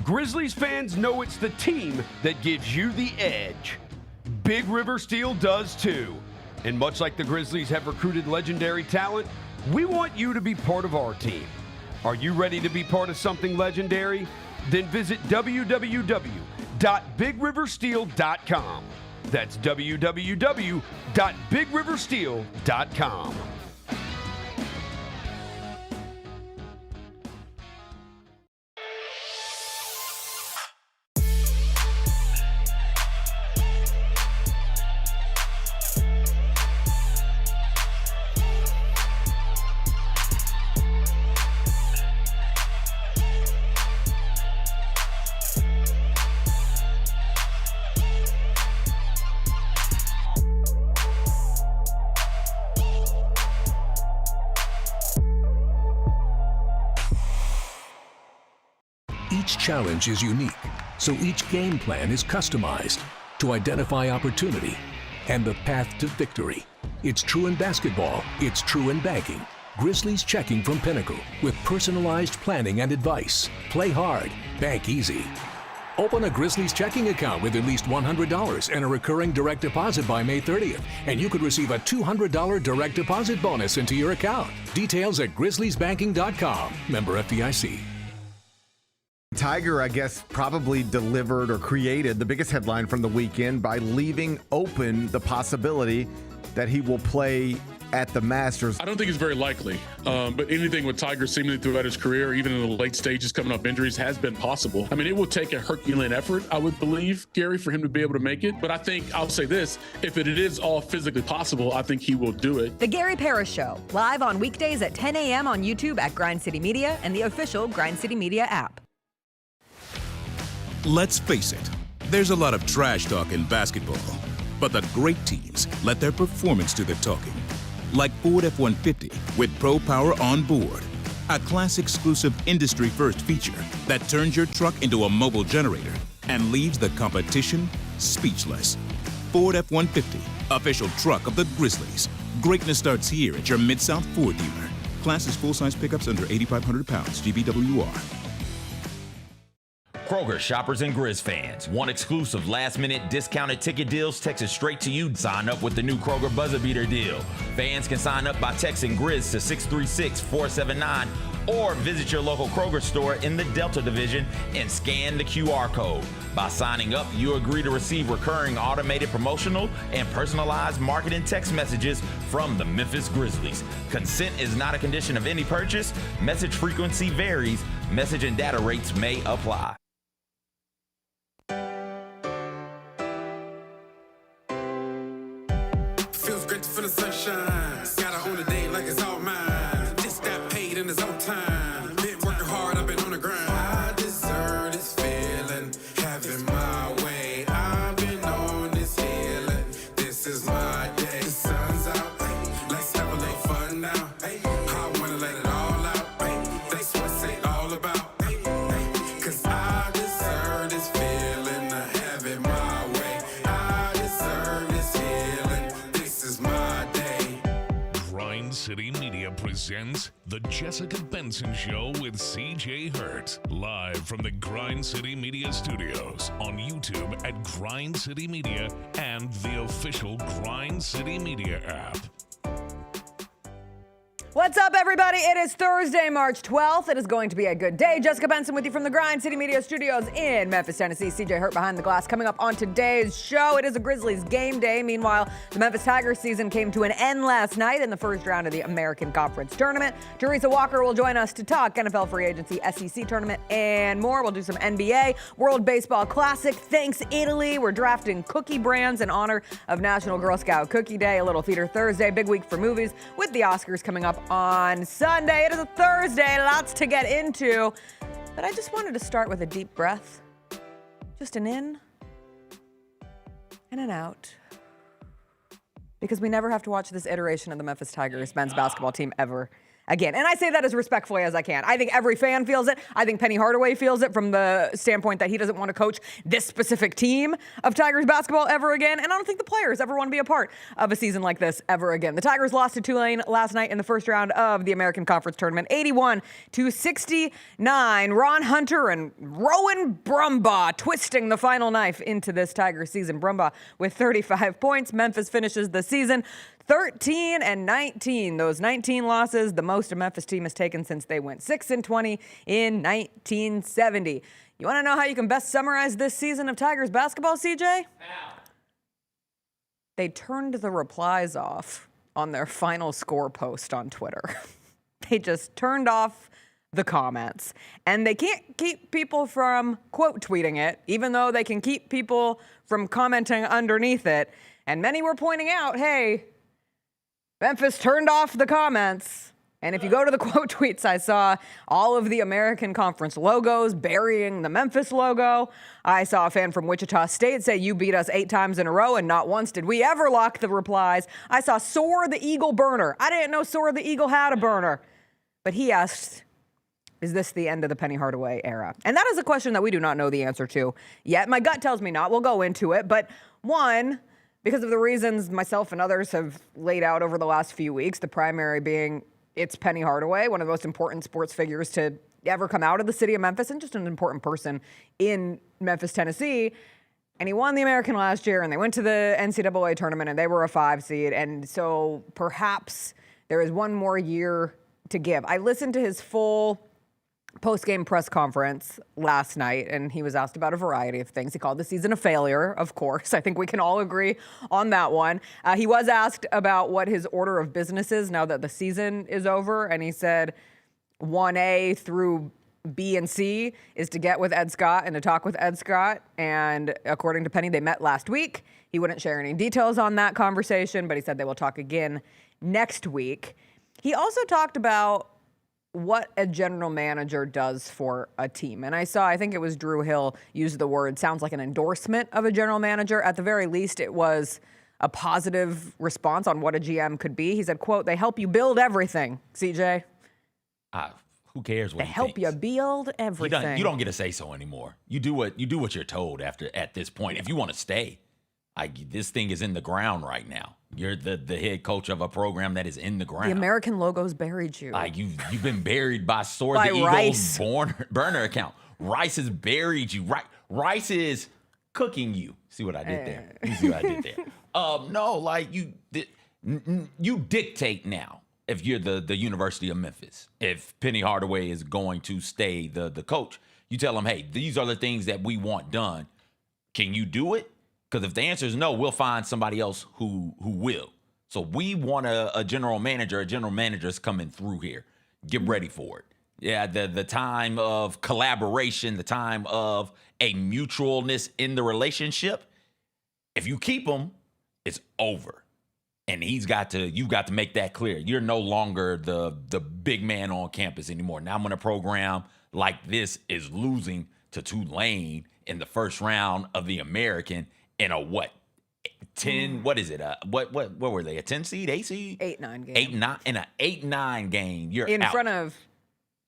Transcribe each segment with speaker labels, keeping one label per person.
Speaker 1: Grizzlies fans know it's the team that gives you the edge. Big River Steel does too. And much like the Grizzlies have recruited legendary talent, we want you to be part of our team. Are you ready to be part of something legendary? Then visit www.bigriversteel.com. That's www.bigriversteel.com.
Speaker 2: Each challenge is unique, so each game plan is customized to identify opportunity and the path to victory. It's true in basketball, it's true in banking. Grizzlies Checking from Pinnacle with personalized planning and advice. Play hard, bank easy. Open a Grizzlies checking account with at least $100 and a recurring direct deposit by May 30th, and you could receive a $200 direct deposit bonus into your account. Details at grizzliesbanking.com. Member FDIC.
Speaker 3: Tiger, I guess, probably delivered or created the biggest headline from the weekend by leaving open the possibility that he will play at the Masters.
Speaker 4: I don't think it's very likely, but anything with Tiger seemingly throughout his career, even in the late stages coming up injuries, has been possible. I mean, it will take a Herculean effort, I would believe, Gary, for him to be able to make it. But I think, I'll say this, if it is all physically possible, I think he will do it.
Speaker 5: The Gary Parrish Show, live on weekdays at 10 a.m. on YouTube at Grind City Media and the official Grind City Media app.
Speaker 6: Let's face it, there's a lot of trash talk in basketball, but the great teams let their performance do the talking. Like Ford F-150 with Pro Power on board, a class-exclusive industry-first feature that turns your truck into a mobile generator and leaves the competition speechless. Ford F-150, official truck of the Grizzlies. Greatness starts here at your Mid-South Ford dealer. Class is full-size pickups under 8,500 pounds, GVWR.
Speaker 7: Kroger shoppers and Grizz fans. Want exclusive last-minute discounted ticket deals texted straight to you? Sign up with the new Kroger Buzzer Beater deal. Fans can sign up by texting Grizz to 636-479 or visit your local Kroger store in the Delta Division and scan the QR code. By signing up, you agree to receive recurring automated promotional and personalized marketing text messages from the Memphis Grizzlies. Consent is not a condition of any purchase. Message frequency varies. Message and data rates may apply.
Speaker 8: Feels great to feel the sunshine. Gotta own the day like it's all mine. Just got paid in his own time. Been working hard, I've been on the grind. I deserve this feeling, having my way. I've been on this healing. This is my day. The sun's out, let's have a little fun now. I wanna let it all out. That's what it's all about. Cause I deserve this feeling, having my way. I deserve this healing. This is my day.
Speaker 9: Grind City Media presents The Jessica Benson Show with CJ Hurt. Live from the Grind City Media Studios on YouTube at Grind City Media and the official Grind City Media app.
Speaker 5: What's up, everybody? It is Thursday, March 12th. It is going to be a good day. Jessica Benson with you from the Grind City Media Studios in Memphis, Tennessee. CJ Hurt behind the glass. Coming up on today's show, it is a Grizzlies game day. Meanwhile, the Memphis Tigers season came to an end last night in the first round of the American Conference Tournament. Teresa Walker will join us to talk NFL free agency, SEC tournament, and more. We'll do some NBA, World Baseball Classic. Thanks, Italy. We're drafting cookie brands in honor of National Girl Scout Cookie Day. A little Theater Thursday. Big week for movies with the Oscars coming up on Sunday. It is a Thursday, lots to get into, but I just wanted to start with a deep breath. Just an in and an out. Because we never have to watch this iteration of the Memphis Tigers men's basketball team ever again. And I say that as respectfully as I can. I think every fan feels it. I think Penny Hardaway feels it from the standpoint that he doesn't want to coach this specific team of Tigers basketball ever again. And I don't think the players ever want to be a part of a season like this ever again. The Tigers lost to Tulane last night in the first round of the American Conference Tournament, 81-69. Ron Hunter and Rowan Brumbaugh twisting the final knife into this Tiger season. Brumbaugh with 35 points. Memphis finishes the season 13-19. Those 19 losses, the most a Memphis team has taken since they went 6-20 in 1970. You want to know how you can best summarize this season of Tigers basketball, CJ? How? They turned the replies off on their final score post on Twitter. They just turned off the comments. And they can't keep people from quote tweeting it, even though they can keep people from commenting underneath it. And many were pointing out, hey, Memphis turned off the comments. And if you go to the quote tweets, I saw all of the American Conference logos burying the Memphis logo. I saw a fan from Wichita State say, you beat us 8 times in a row, and not once did we ever lock the replies. I saw Soar the Eagle burner. I didn't know Soar the Eagle had a burner. But he asked, is this the end of the Penny Hardaway era? And that is a question that we do not know the answer to yet. My gut tells me not. We'll go into it. But one, because of the reasons myself and others have laid out over the last few weeks, the primary being it's Penny Hardaway, one of the most important sports figures to ever come out of the city of Memphis and just an important person in Memphis, Tennessee. And he won the American last year, and they went to the NCAA tournament, and they were a 5 seed. And so perhaps there is one more year to give. I listened to his full post-game press conference last night, and he was asked about a variety of things. He called the season a failure, of course. I think we can all agree on that one. He was asked about what his order of business is now that the season is over, and he said 1A through B and C is to get with Ed Scott and to talk with Ed Scott. And according to Penny, they met last week. He wouldn't share any details on that conversation, but he said they will talk again next week. He also talked about what a general manager does for a team. And I think it was Drew Hill used the word, sounds like an endorsement of a general manager. At the very least, it was a positive response on what a GM could be. He said, quote, they help you build everything, CJ.
Speaker 7: Who cares what
Speaker 5: they help you build everything.
Speaker 7: You don't get to say so anymore. You do what you're told at this point. If you want to stay, this thing is in the ground right now. You're the head coach of a program that is in the ground.
Speaker 5: The American logo's buried you.
Speaker 7: You've been buried by Soar the Eagle's burner account. Rice has buried you. Rice is cooking you. See what I did there? You see what I did there? No, you dictate now. If you're the University of Memphis, if Penny Hardaway is going to stay the coach, you tell them, hey, these are the things that we want done. Can you do it? Because if the answer is no, we'll find somebody else who will. So we want a general manager. A general manager is coming through here. Get ready for it. Yeah, the time of collaboration, the time of a mutualness in the relationship. If you keep them, it's over. And you've got to make that clear. You're no longer the big man on campus anymore. Now when a program like this is losing to Tulane in the first round of the American in a what? 10, what is it? What were they? A 10 seed, 8 seed?
Speaker 5: 8-9 game.
Speaker 7: 8-9 in an 8-9 game. You're
Speaker 5: in
Speaker 7: out.
Speaker 5: front of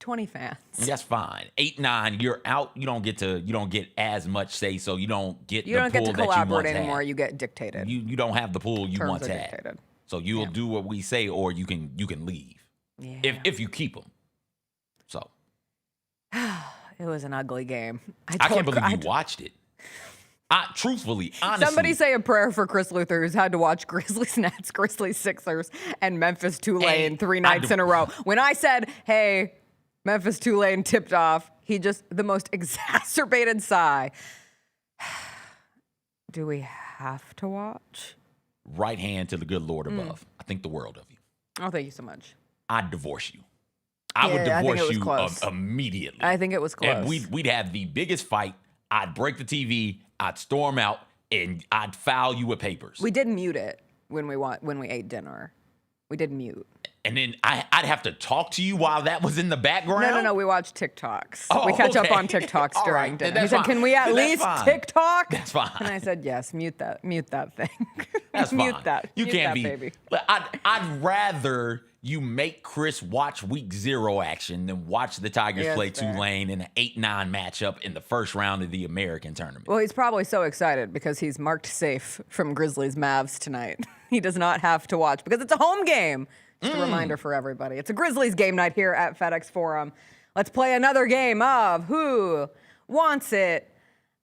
Speaker 5: 20 fans.
Speaker 7: That's fine. 8-9, you're out. You don't get as much say so. You don't get the pull that you once had. You don't get to collaborate anymore.
Speaker 5: You get dictated.
Speaker 7: You don't have the pull you once had.
Speaker 5: Dictated.
Speaker 7: So you'll do what we say, or you can leave. Yeah. If you keep them. So.
Speaker 5: It was an ugly game.
Speaker 7: I can't believe you watched it. Truthfully, honestly.
Speaker 5: Somebody say a prayer for Chris Luther, who's had to watch Grizzlies Nets, Grizzlies Sixers, and Memphis Tulane 3 nights in a row. When I said, hey, Memphis Tulane tipped off, he just, the most exacerbated sigh. Do we have to watch?
Speaker 7: Right hand to the good Lord above. I think the world of you.
Speaker 5: Oh, thank you so much.
Speaker 7: I'd divorce you. I would divorce you immediately.
Speaker 5: I think it was close.
Speaker 7: And we'd have the biggest fight. I'd break the TV. I'd storm out, and I'd file you with papers.
Speaker 5: We did mute it when we ate dinner. We did mute.
Speaker 7: And then I'd have to talk to you while that was in the background?
Speaker 5: No. We watched TikToks. We catch up on TikToks during dinner. He said, can we at least TikTok?
Speaker 7: That's fine.
Speaker 5: And I said, yes, mute that thing.
Speaker 7: That's
Speaker 5: mute
Speaker 7: fine.
Speaker 5: that.
Speaker 7: You
Speaker 5: mute
Speaker 7: can't
Speaker 5: that,
Speaker 7: be.
Speaker 5: Baby.
Speaker 7: I'd rather you make Chris watch week 0 action, then watch the Tigers play Tulane in an 8-9 matchup in the first round of the American tournament.
Speaker 5: Well, he's probably so excited because he's marked safe from Grizzlies Mavs tonight. He does not have to watch because it's a home game. Just a reminder for everybody. It's a Grizzlies game night here at FedEx Forum. Let's play another game of Who Wants It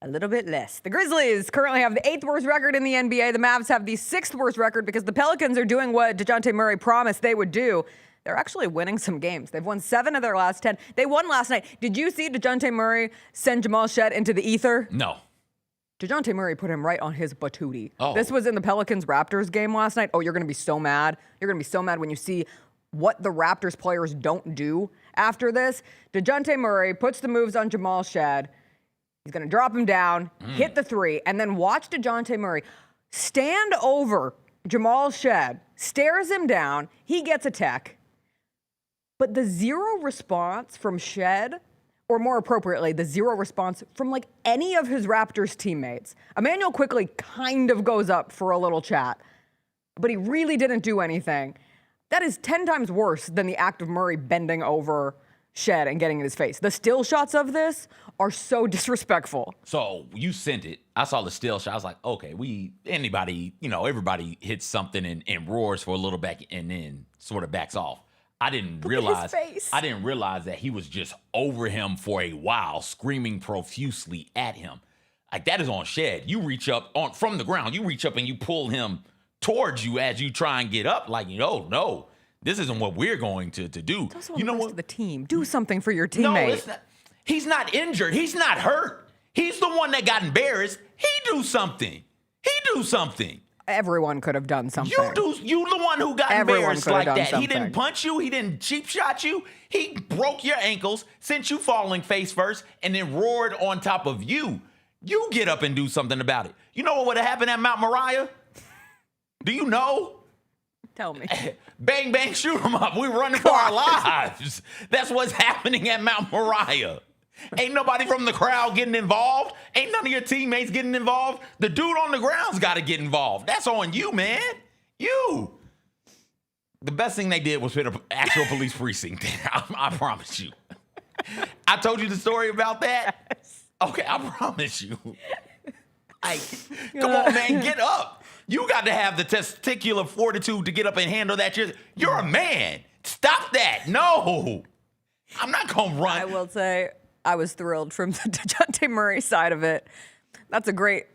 Speaker 5: a Little Bit Less. The Grizzlies currently have the 8th worst record in the NBA. The Mavs have the 6th worst record because the Pelicans are doing what DeJounte Murray promised they would do. They're actually winning some games. They've won 7 of their last 10. They won last night. Did you see DeJounte Murray send Jamal Shead into the ether?
Speaker 7: No.
Speaker 5: DeJounte Murray put him right on his batootie.
Speaker 7: Oh.
Speaker 5: This was in the Pelicans-Raptors game last night. Oh, you're going to be so mad. You're going to be so mad when you see what the Raptors players don't do after this. DeJounte Murray puts the moves on Jamal Shead. He's going to drop him down, hit the 3, and then watch DeJounte Murray stand over Jamal Shead, stares him down. He gets a tech. But the zero response from Shead, or more appropriately, the zero response from like any of his Raptors teammates. Emmanuel quickly kind of goes up for a little chat, but he really didn't do anything. That is 10 times worse than the act of Murray bending over Shead and getting in his face. The still shots of this are so disrespectful.
Speaker 7: So you sent it. I saw the still shot. I was like, okay, everybody hits something and roars for a little back and then sort of backs off. I didn't realize that he was just over him for a while, screaming profusely at him. Like, that is on Shead. You reach up from the ground. You reach up and you pull him towards you as you try and get up. Like, no, this isn't what we're going to do.
Speaker 5: You know what? The team, do something for your teammate.
Speaker 7: No, it's not. He's not injured. He's not hurt. He's the one that got embarrassed. He do something.
Speaker 5: Everyone could have done something.
Speaker 7: You the one who got embarrassed like that.
Speaker 5: Something.
Speaker 7: He didn't punch you. He didn't cheap shot you. He broke your ankles, sent you falling face first, and then roared on top of you. You get up and do something about it. You know what would have happened at Mount Moriah? Do you know?
Speaker 5: Tell me.
Speaker 7: Bang, bang, shoot 'em up. We're running for our lives. That's what's happening at Mount Moriah. Ain't nobody from the crowd getting involved. Ain't none of your teammates getting involved. The dude on the ground's got to get involved. That's on you, man. You. The best thing they did was hit an actual police precinct. I promise you. I told you the story about that? Yes. Okay, I promise you. Come on, man, get up. You got to have the testicular fortitude to get up and handle that. You're a man. Stop that. No. I'm not going to run.
Speaker 5: I will say, I was thrilled from the DeJounte Murray side of it. That's a great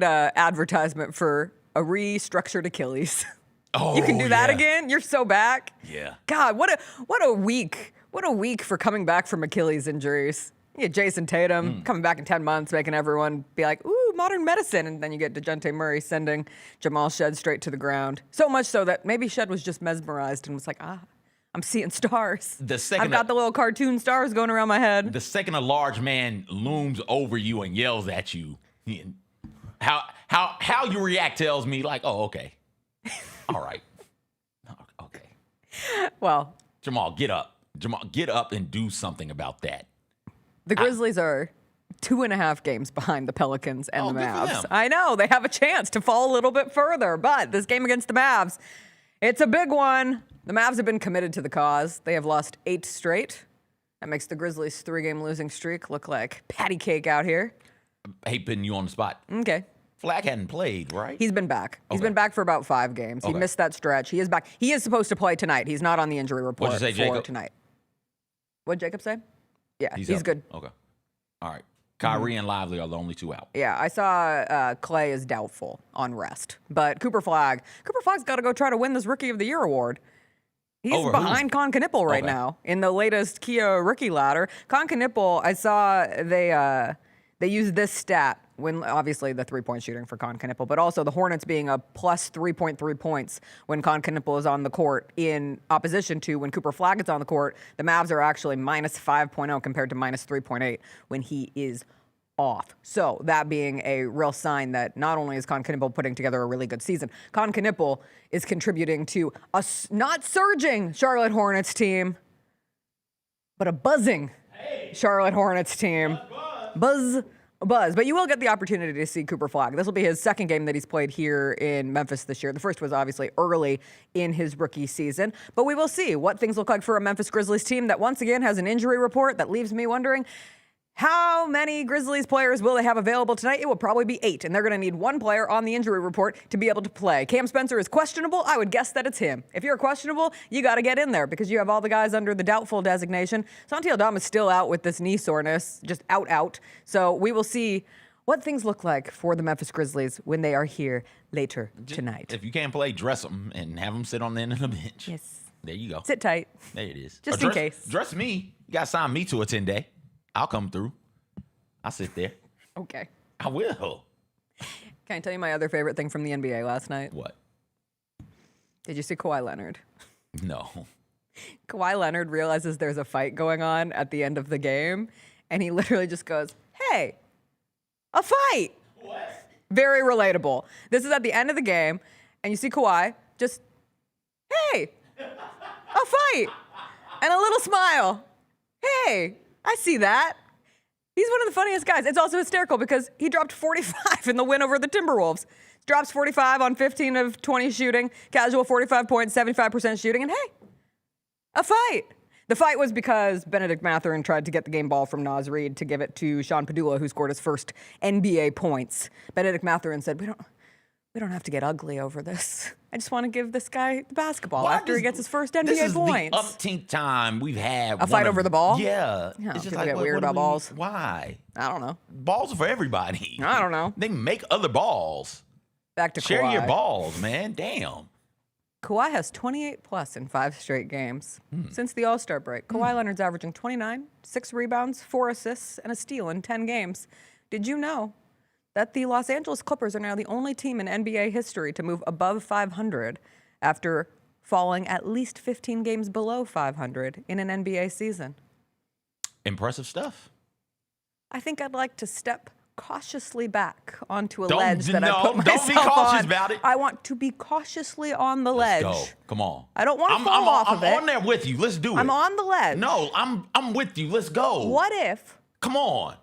Speaker 5: advertisement for a restructured Achilles.
Speaker 7: Oh,
Speaker 5: you can do that again? You're so back?
Speaker 7: Yeah.
Speaker 5: God, what a week. What a week for coming back from Achilles injuries. You get Jason Tatum coming back in 10 months, making everyone be like, ooh, modern medicine. And then you get DeJounte Murray sending Jamal Shead straight to the ground. So much so that maybe Shead was just mesmerized and was like, I'm seeing stars.
Speaker 7: I've
Speaker 5: got the little cartoon stars going around my head.
Speaker 7: The second a large man looms over you and yells at you, how you react tells me, like, oh, okay. All right. Okay.
Speaker 5: Well,
Speaker 7: Jamal, get up. Jamal, get up and do something about that.
Speaker 5: The Grizzlies are 2.5 games behind the Pelicans and the
Speaker 7: good for
Speaker 5: Mavs.
Speaker 7: them.
Speaker 5: I know, they have a chance to fall a little bit further, but this game against the Mavs, it's a big one. The Mavs have been committed to the cause. They have lost 8 straight. That makes the Grizzlies' 3-game losing streak look like patty cake out here.
Speaker 7: I hate putting you on the spot.
Speaker 5: Okay.
Speaker 7: Flack hadn't played, right?
Speaker 5: He's been back. He's
Speaker 7: Okay.
Speaker 5: been back for about 5 games. He missed that stretch. He is back. He is supposed to play tonight. He's not on the injury report
Speaker 7: What'd you say,
Speaker 5: for
Speaker 7: Jacob?
Speaker 5: tonight. What'd Jacob say? Yeah, he's
Speaker 7: up.
Speaker 5: good.
Speaker 7: Okay. All right. Kyrie and Lively are the only 2 out.
Speaker 5: Yeah, I saw Clay is doubtful on rest. But Cooper Flagg's got to go try to win this Rookie of the Year award. He's
Speaker 7: Over
Speaker 5: behind Con Knippel right now in the latest Kia rookie ladder. Con Knippel, I saw they used this stat when obviously the 3-point shooting for Con Knippel, but also the Hornets being a plus 3.3 points when Con Knippel is on the court in opposition to when Cooper Flagg is on the court. The Mavs are actually minus 5.0 compared to minus 3.8 when he is off. So that being a real sign that not only is Con Knippel putting together a really good season, Con Knippel is contributing to a not surging Charlotte Hornets team, but a buzzing Charlotte Hornets team. Buzz buzz, but you will get the opportunity to see Cooper Flagg. This will be his second game that he's played here in Memphis this year. The first was obviously early in his rookie season, but we will see what things look like for a Memphis Grizzlies team that once again has an injury report that leaves me wondering how many Grizzlies players will they have available tonight? It will probably be 8, and they're going to need one player on the injury report to be able to play. Cam Spencer is questionable. I would guess that it's him. If you're questionable, you got to get in there because you have all the guys under the doubtful designation. Santi Aldama is still out with this knee soreness, just out. So we will see what things look like for the Memphis Grizzlies when they are here later tonight.
Speaker 7: If you can't play, dress them and have them sit on the end of the bench.
Speaker 5: Yes.
Speaker 7: There you go.
Speaker 5: Sit tight.
Speaker 7: There it is.
Speaker 5: Just in case.
Speaker 7: Dress me. You got to sign me to a 10-day. I'll come through. I'll sit there.
Speaker 5: Okay.
Speaker 7: I will.
Speaker 5: Can I tell you my other favorite thing from the NBA last night?
Speaker 7: What?
Speaker 5: Did you see Kawhi Leonard?
Speaker 7: No.
Speaker 5: Kawhi Leonard realizes there's a fight going on at the end of the game, and he literally just goes, "Hey, a fight." What? Very relatable. This is at the end of the game, and you see Kawhi just, "Hey, a fight." And a little smile. "Hey, I see that." He's one of the funniest guys. It's also hysterical because he dropped 45 in the win over the Timberwolves. Drops 45 on 15 of 20 shooting, casual 45 points, 75% shooting, and hey, a fight. The fight was because Benedict Mathurin tried to get the game ball from Naz Reid to give it to Sean Padula, who scored his first NBA points. Benedict Mathurin said, we don't have to get ugly over this. I just want to give this guy the basketball after he gets his first NBA
Speaker 7: this is
Speaker 5: points.
Speaker 7: The umpteenth time we've had
Speaker 5: a fight over the ball?
Speaker 7: Yeah.
Speaker 5: It's just like, get weird about balls.
Speaker 7: Why?
Speaker 5: I don't know.
Speaker 7: Balls are for everybody.
Speaker 5: I don't know.
Speaker 7: They make other balls.
Speaker 5: Back to
Speaker 7: Share
Speaker 5: Kawhi.
Speaker 7: your balls, man. Damn.
Speaker 5: Kawhi has 28 plus in 5 straight games since the All-Star break. Kawhi Leonard's averaging 29, 6 rebounds, 4 assists, and a steal in 10 games. Did you know that the Los Angeles Clippers are now the only team in NBA history to move above 500 after falling at least 15 games below 500 in an NBA season?
Speaker 7: Impressive stuff.
Speaker 5: I think I'd like to step cautiously back onto a ledge that I put myself
Speaker 7: don't be cautious
Speaker 5: on.
Speaker 7: about it.
Speaker 5: I want to be cautiously on the ledge.
Speaker 7: Let's go. Come on.
Speaker 5: I don't want to fall off of it.
Speaker 7: I'm on there with you. Let's do it.
Speaker 5: I'm on the ledge.
Speaker 7: No, I'm with you. Let's go.
Speaker 5: What if?
Speaker 7: Come on.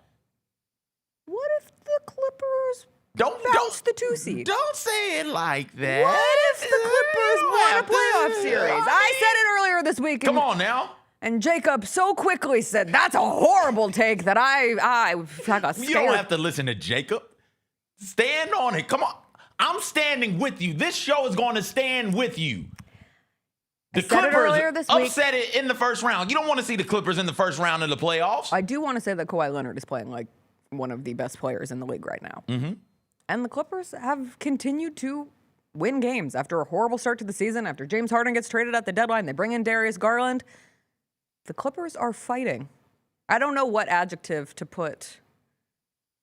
Speaker 5: What if the Clippers
Speaker 7: Don't
Speaker 5: bounce the 2 seed?
Speaker 7: Don't say it like that.
Speaker 5: What if the Clippers won a playoff series? I said it earlier this week.
Speaker 7: Come on now.
Speaker 5: And Jacob so quickly said, "That's a horrible take," that I got scared.
Speaker 7: You don't have to listen to Jacob. Stand on it. Come on. I'm standing with you. This show is going to stand with you. The
Speaker 5: said it earlier this week.
Speaker 7: upset it in the first round. You don't want to see the Clippers in the first round of the playoffs.
Speaker 5: I do want to say that Kawhi Leonard is playing like one of the best players in the league right now. Mm-hmm. And the Clippers have continued to win games after a horrible start to the season. After James Harden gets traded at the deadline, they bring in Darius Garland. The Clippers are fighting. I don't know what adjective to put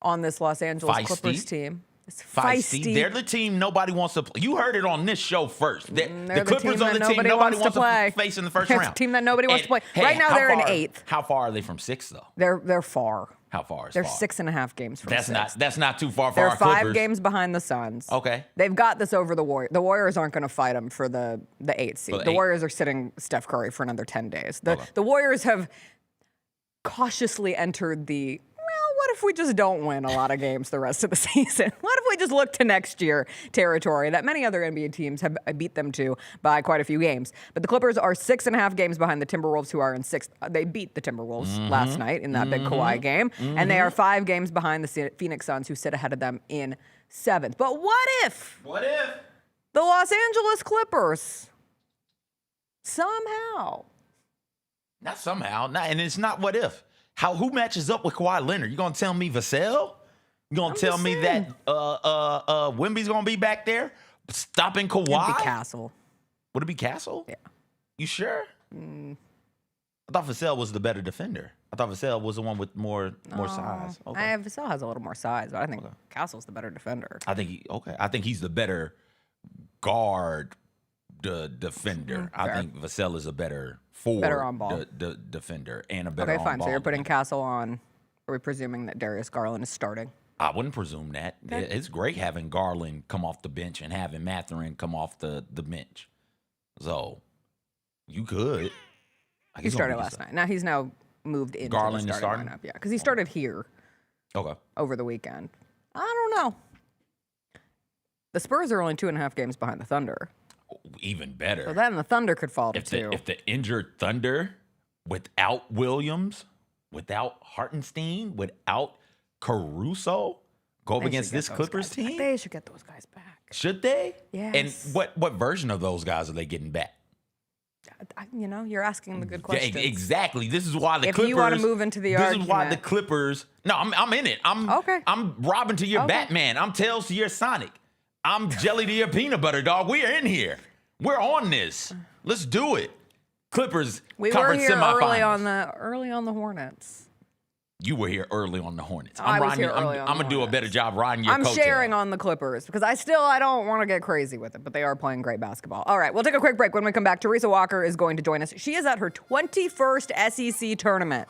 Speaker 5: on this Los Angeles Clippers team. It's feisty.
Speaker 7: They're the team nobody wants to play. You heard it on this show first.
Speaker 5: They're
Speaker 7: the Clippers are the team nobody wants to face in the first round.
Speaker 5: It's a team that nobody wants to play.
Speaker 7: Hey,
Speaker 5: right now, they're in 8th.
Speaker 7: How far are they from 6th, though?
Speaker 5: They're far.
Speaker 7: How far is
Speaker 5: They're
Speaker 7: far?
Speaker 5: 6.5 games from 6th.
Speaker 7: That's not too far for
Speaker 5: They're
Speaker 7: our
Speaker 5: 5
Speaker 7: Clippers.
Speaker 5: games behind the Suns.
Speaker 7: Okay.
Speaker 5: They've got this over the Warriors. The Warriors aren't going to fight them for the 8th seed. The Warriors are sitting Steph Curry for another 10 days. The Warriors have cautiously entered the, well, what if we just don't win a lot of games the rest of the season? What if we just look to next year territory that many other NBA teams have beat them to by quite a few games? But the Clippers are 6.5 games behind the Timberwolves, who are in 6th. They beat the Timberwolves last night in that big Kawhi game. And they are 5 games behind the Phoenix Suns, who sit ahead of them in 7th. But what if the Los Angeles Clippers somehow...
Speaker 7: Not somehow. And it's not what if. Who matches up with Kawhi Leonard? You gonna tell me Vassell? You gonna tell me that Wemby's gonna be back there stopping Kawhi?
Speaker 5: It'd be Castle.
Speaker 7: Would it be Castle?
Speaker 5: Yeah.
Speaker 7: You sure? I thought Vassell was the better defender. I thought Vassell was the one with more size. Okay.
Speaker 5: Vassell has a little more size, but I think Castle's the better defender.
Speaker 7: I think he's the better guard defender. I think Vassell is a better
Speaker 5: on ball
Speaker 7: defender and a better on ball.
Speaker 5: Okay, fine. So you're putting Castle on. Are we presuming that Darius Garland is starting?
Speaker 7: I wouldn't presume that. Okay. It's great having Garland come off the bench and having Mathurin come off the bench. So you could.
Speaker 5: He started last night. Now he's moved into
Speaker 7: Garland
Speaker 5: the starting lineup. Yeah, because he started here. over the weekend. I don't know. The Spurs are only 2.5 games behind the Thunder.
Speaker 7: Even better.
Speaker 5: So then the Thunder could fall to 2.
Speaker 7: If the injured Thunder, without Williams, without Hartenstein, without Caruso, go up against this Clippers team?
Speaker 5: They should get those guys back.
Speaker 7: Should they?
Speaker 5: Yes.
Speaker 7: And what version of those guys are they getting back?
Speaker 5: You're asking the good questions.
Speaker 7: Exactly. This is why the Clippers.
Speaker 5: If you want to move into the argument.
Speaker 7: This is why the Clippers. No, I'm in it. I'm Robin to your Batman. I'm Tails to your Sonic. I'm Jelly to your peanut butter, dog. We are in here. We're on this. Let's do it. Clippers.
Speaker 5: We were
Speaker 7: conference
Speaker 5: here
Speaker 7: semifinals.
Speaker 5: early on the Hornets.
Speaker 7: You were here early on the Hornets.
Speaker 5: I was here early on
Speaker 7: I'm gonna do a better job riding your
Speaker 5: I'm
Speaker 7: coattails.
Speaker 5: sharing on the Clippers because I don't want to get crazy with it, but they are playing great basketball. All right, we'll take a quick break. When we come back, Teresa Walker is going to join us. She is at her 21st SEC tournament.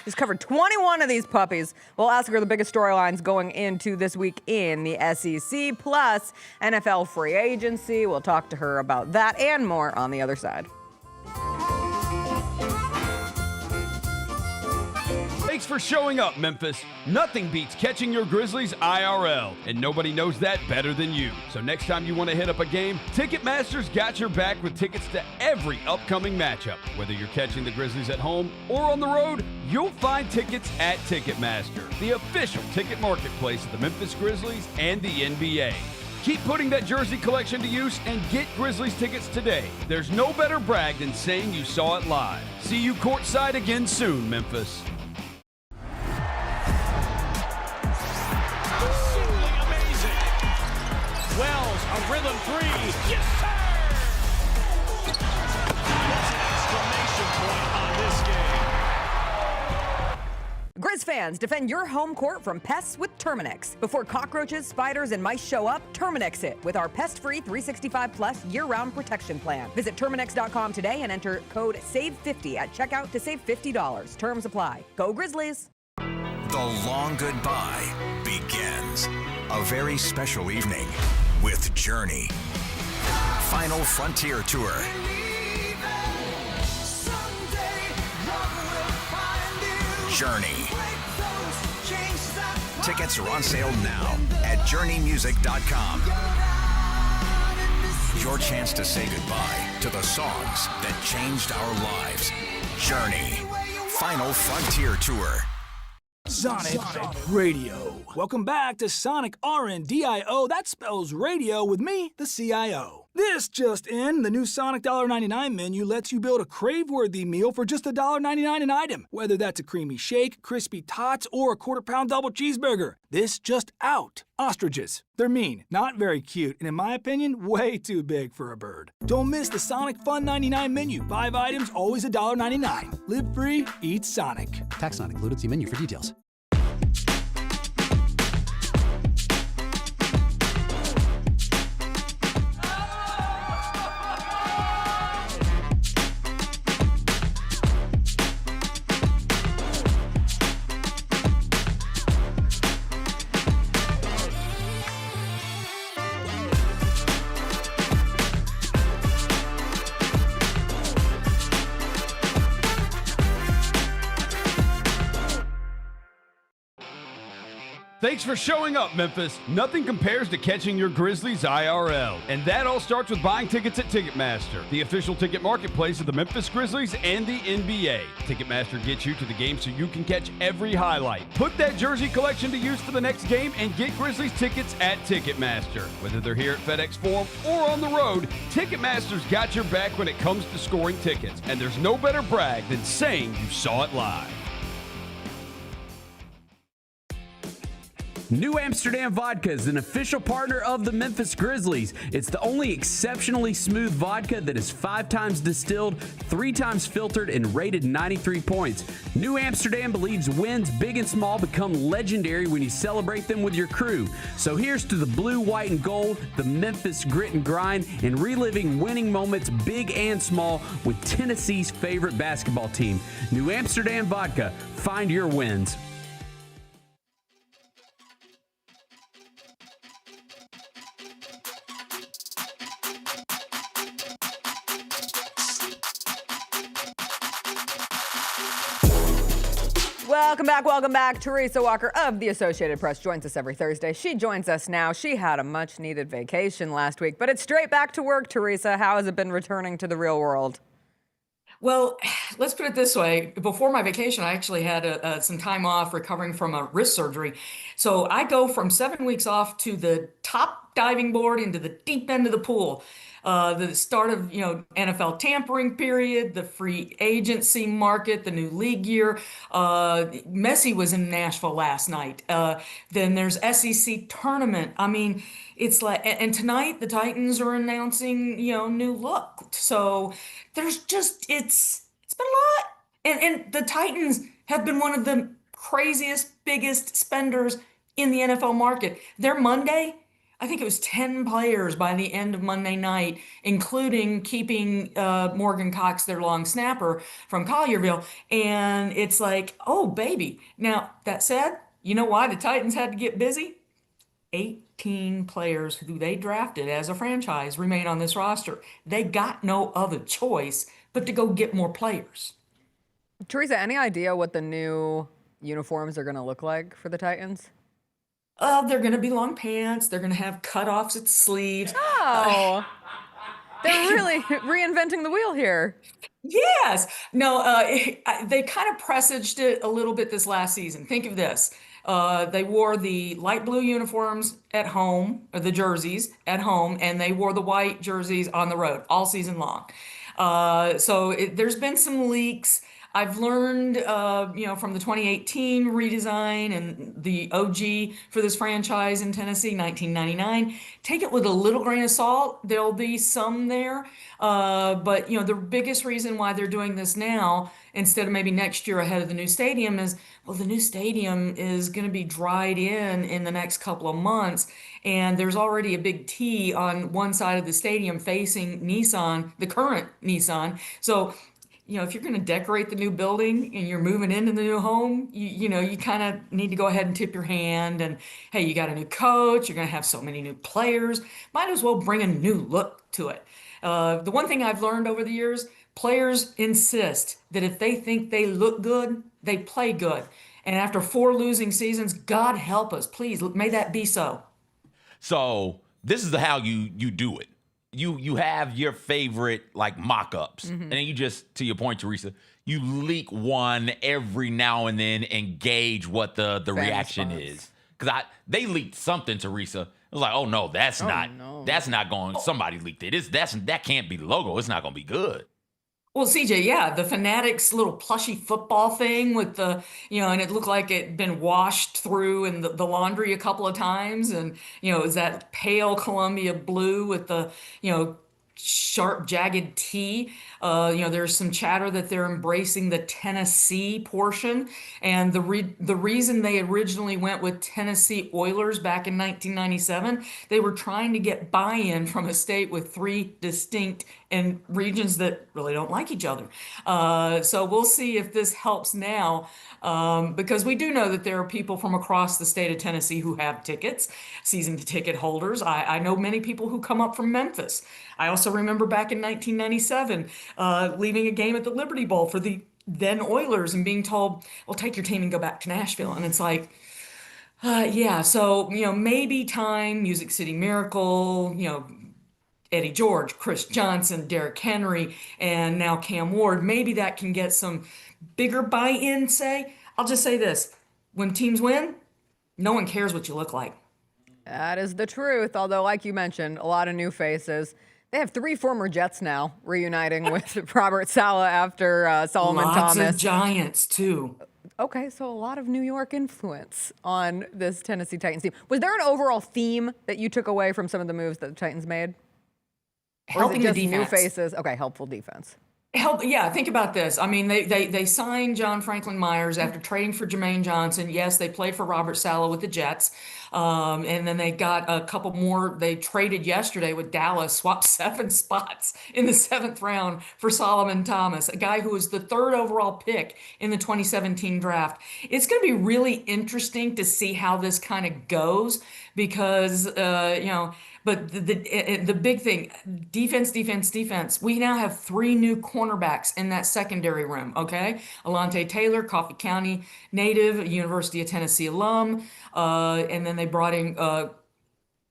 Speaker 5: She's covered 21 of these puppies. We'll ask her the biggest storylines going into this week in the SEC, plus NFL free agency. We'll talk to her about that and more on the other side.
Speaker 1: Thanks for showing up, Memphis. Nothing beats catching your Grizzlies IRL, and nobody knows that better than you. So next time you want to hit up a game, Ticketmaster's got your back with tickets to every upcoming matchup. Whether you're catching the Grizzlies at home or on the road, you'll find tickets at Ticketmaster, the official ticket marketplace of the Memphis Grizzlies and the NBA. Keep putting that jersey collection to use and get Grizzlies tickets today. There's no better brag than saying you saw it live. See you courtside again soon, Memphis.
Speaker 10: Wells, a rhythm three. Yes, sir! Exclamation point on this game.
Speaker 5: Grizz fans, defend your home court from pests with Terminix. Before cockroaches, spiders, and mice show up, Terminix it with our pest-free 365 Plus year-round protection plan. Visit Terminix.com today and enter code SAVE50 at checkout to save $50. Terms apply. Go Grizzlies!
Speaker 11: The long goodbye begins. A very special evening with Journey. Final Frontier Tour. Journey. Tickets are on sale now at journeymusic.com. Your chance to say goodbye to the songs that changed our lives. Journey. Final Frontier Tour.
Speaker 12: Sonic Radio. Welcome back to Sonic RNDIO. That spells radio with me, the CIO. This just in, the new Sonic $1.99 menu lets you build a crave-worthy meal for just $1.99 an item. Whether that's a creamy shake, crispy tots, or a quarter-pound double cheeseburger. This just out. Ostriches. They're mean, not very cute, and in my opinion, way too big for a bird. Don't miss the Sonic Fun 99 menu. 5 items, always $1.99. Live free, eat Sonic.
Speaker 13: Tax not included. See menu for details.
Speaker 1: Thanks for showing up, Memphis. Nothing compares to catching your Grizzlies IRL. And that all starts with buying tickets at Ticketmaster, the official ticket marketplace of the Memphis Grizzlies and the NBA. Ticketmaster gets you to the game so you can catch every highlight. Put that jersey collection to use for the next game and get Grizzlies tickets at Ticketmaster. Whether they're here at FedEx Forum or on the road, Ticketmaster's got your back when it comes to scoring tickets. And there's no better brag than saying you saw it live.
Speaker 14: New Amsterdam Vodka is an official partner of the Memphis Grizzlies. It's the only exceptionally smooth vodka that is 5 times distilled, 3 times filtered, and rated 93 points. New Amsterdam believes wins big and small become legendary when you celebrate them with your crew. So here's to the blue, white, and gold, the Memphis grit and grind, and reliving winning moments big and small with Tennessee's favorite basketball team. New Amsterdam Vodka. Find your wins.
Speaker 5: Welcome back. Teresa Walker of the Associated Press joins us every Thursday. She joins us now. She had a much-needed vacation last week, but it's straight back to work, Teresa. How has it been returning to the real world?
Speaker 15: Well, let's put it this way. Before my vacation, I actually had some time off recovering from a wrist surgery. So I go from 7 weeks off to the top diving board into the deep end of the pool. The start of, NFL tampering period, the free agency market, the new league year. Messi was in Nashville last night. Then there's SEC tournament. I mean, it's like, and tonight the Titans are announcing, new look. So there's just, it's been a lot. And the Titans have been one of the craziest, biggest spenders in the NFL market. Their Monday, I think it was 10 players by the end of Monday night, including keeping Morgan Cox, their long snapper from Collierville. And it's like, oh, baby. Now, that said, you know why the Titans had to get busy? 18 players who they drafted as a franchise remain on this roster. They got no other choice but to go get more players.
Speaker 5: Teresa, any idea what the new uniforms are going to look like for the Titans?
Speaker 15: They're going to be long pants. They're going to have cutoffs at sleeves.
Speaker 5: Oh, they're really reinventing the wheel here.
Speaker 15: Yes. No, they kind of presaged it a little bit this last season. Think of this. They wore the light blue uniforms at home, or the jerseys at home, and they wore the white jerseys on the road all season long. There's been some leaks. I've learned, from the 2018 redesign and the OG for this franchise in Tennessee, 1999. Take it with a little grain of salt. There'll be some there. But the biggest reason why they're doing this now, instead of maybe next year ahead of the new stadium, is, well, the new stadium is going to be dried in the next couple of months. And there's already a big T on one side of the stadium facing Nissan, the current Nissan. So, if you're going to decorate the new building and you're moving into the new home, you kind of need to go ahead and tip your hand. And hey, you got a new coach, you're going to have so many new players. Might as well bring a new look to it. The one thing I've learned over the years, players insist that if they think they look good, they play good. And after 4 losing seasons, God help us, please, may that be so.
Speaker 7: So this is how you do it. You have your favorite mock-ups, and then you just, to your point, Teresa, you leak one every now and then and gauge what the reaction is. Because they leaked something, Teresa. It was like, oh no, that's not going. Somebody leaked it. That can't be the logo. It's not going to be good.
Speaker 15: Well, CJ, yeah, the Fanatics little plushy football thing with the, and it looked like it'd been washed through in the laundry a couple of times. And, it was that pale Columbia blue with the, sharp, jagged T. There's some chatter that they're embracing the Tennessee portion. And the reason they originally went with Tennessee Oilers back in 1997, they were trying to get buy-in from a state with 3 distinct and regions that really don't like each other. So we'll see if this helps now, because we do know that there are people from across the state of Tennessee who have tickets, season ticket holders. I know many people who come up from Memphis. I also remember back in 1997, leaving a game at the Liberty Bowl for the then Oilers and being told, well, take your team and go back to Nashville. And it's like, yeah, so, maybe time, Music City Miracle, Eddie George, Chris Johnson, Derrick Henry, and now Cam Ward, maybe that can get some bigger buy-in, say. I'll just say this. When teams win, no one cares what you look like.
Speaker 5: That is the truth, although, like you mentioned, a lot of new faces. They have 3 former Jets now reuniting with Robert Saleh after Solomon Thomas.
Speaker 15: Lots of Giants, too.
Speaker 5: Okay, so a lot of New York influence on this Tennessee Titans team. Was there an overall theme that you took away from some of the moves that the Titans made?
Speaker 15: Helping the defense.
Speaker 5: New faces. Okay, helpful defense.
Speaker 15: Yeah, think about this. I mean, they signed John Franklin Myers after trading for Jermaine Johnson. Yes, they played for Robert Saleh with the Jets. And then they got a couple more. They traded yesterday with Dallas, swapped 7 spots in the 7th round for Solomon Thomas, a guy who was the 3rd overall pick in the 2017 draft. It's going to be really interesting to see how this kind of goes because, But the big thing, defense, defense, defense. We now have 3 new cornerbacks in that secondary room, okay? Alante Taylor, Coffee County native, University of Tennessee alum. And then they brought in, I'm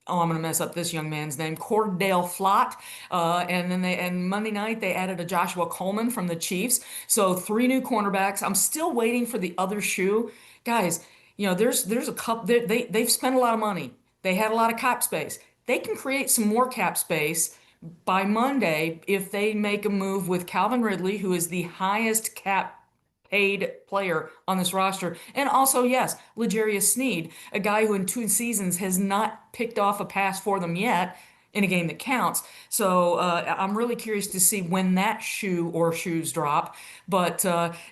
Speaker 15: going to mess up this young man's name, Cordell Flott. And Monday night they added a Joshua Coleman from the Chiefs. So 3 new cornerbacks. I'm still waiting for the other shoe. Guys, there's a couple, they've spent a lot of money. They had a lot of cap space. They can create some more cap space by Monday if they make a move with Calvin Ridley, who is the highest cap paid player on this roster. And also, yes, L'Jarius Sneed, a guy who in 2 seasons has not picked off a pass for them yet in a game that counts. So I'm really curious to see when that shoe or shoes drop. But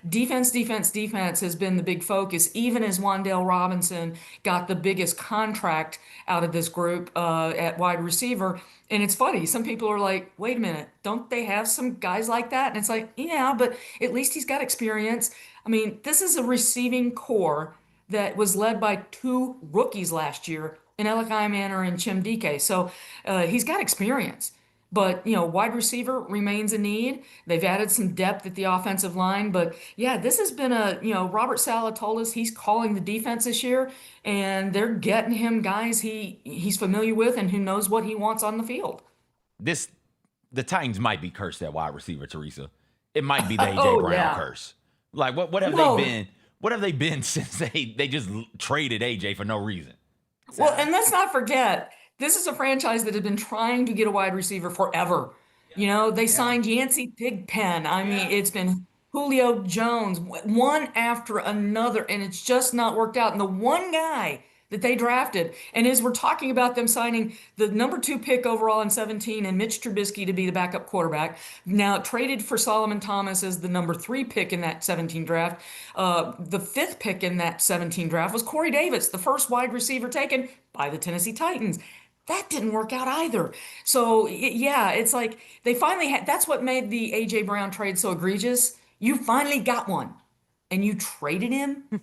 Speaker 15: defense, defense, defense has been the big focus, even as Wan'Dale Robinson got the biggest contract out of this group at wide receiver. And it's funny, some people are like, wait a minute, don't they have some guys like that? And it's like, yeah, but at least he's got experience. I mean, this is a receiving core that was led by 2 rookies last year in Elikai Manor and Chim Dike. So he's got experience. But, wide receiver remains a need. They've added some depth at the offensive line. But, yeah, this has been Robert Saleh told us he's calling the defense this year, and they're getting him guys he's familiar with and who knows what he wants on the field.
Speaker 7: The Titans might be cursed at wide receiver, Teresa. It might be the A.J. Brown curse. Like, what have they been? What have they been since they just traded A.J. for no reason?
Speaker 15: Well, and let's not forget, this is a franchise that has been trying to get a wide receiver forever. They signed Yancey Pigpen. I mean, it's been Julio Jones, one after another, and it's just not worked out. And the one guy that they drafted, and as we're talking about them signing the number 2 pick overall in 17 and Mitch Trubisky to be the backup quarterback, now traded for Solomon Thomas as the number 3 pick in that 17 draft. The 5th pick in that 17 draft was Corey Davis, the first wide receiver taken by the Tennessee Titans. That didn't work out either. So, yeah, it's like they finally had, that's what made the A.J. Brown trade so egregious. You finally got one, and you traded him.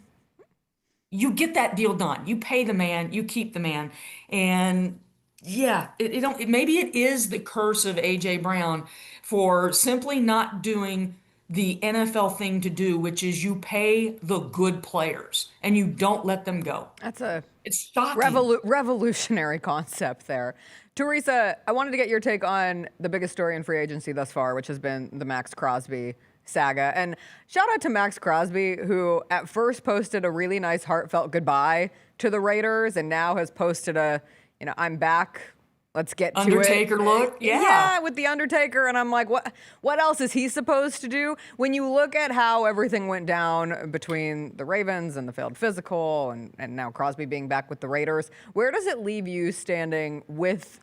Speaker 15: You get that deal done. You pay the man, you keep the man. And yeah, maybe it is the curse of A.J. Brown for simply not doing the NFL thing to do, which is you pay the good players and you don't let them go. It's shocking.
Speaker 5: Revolutionary concept there. Teresa, I wanted to get your take on the biggest story in free agency thus far, which has been the Maxx Crosby saga. And shout out to Maxx Crosby, who at first posted a really nice heartfelt goodbye to the Raiders and now has posted I'm back. Let's get to it.
Speaker 15: Undertaker look?
Speaker 5: Yeah, with the Undertaker. And I'm like, what else is he supposed to do? When you look at how everything went down between the Ravens and the failed physical and now Crosby being back with the Raiders, where does it leave you standing with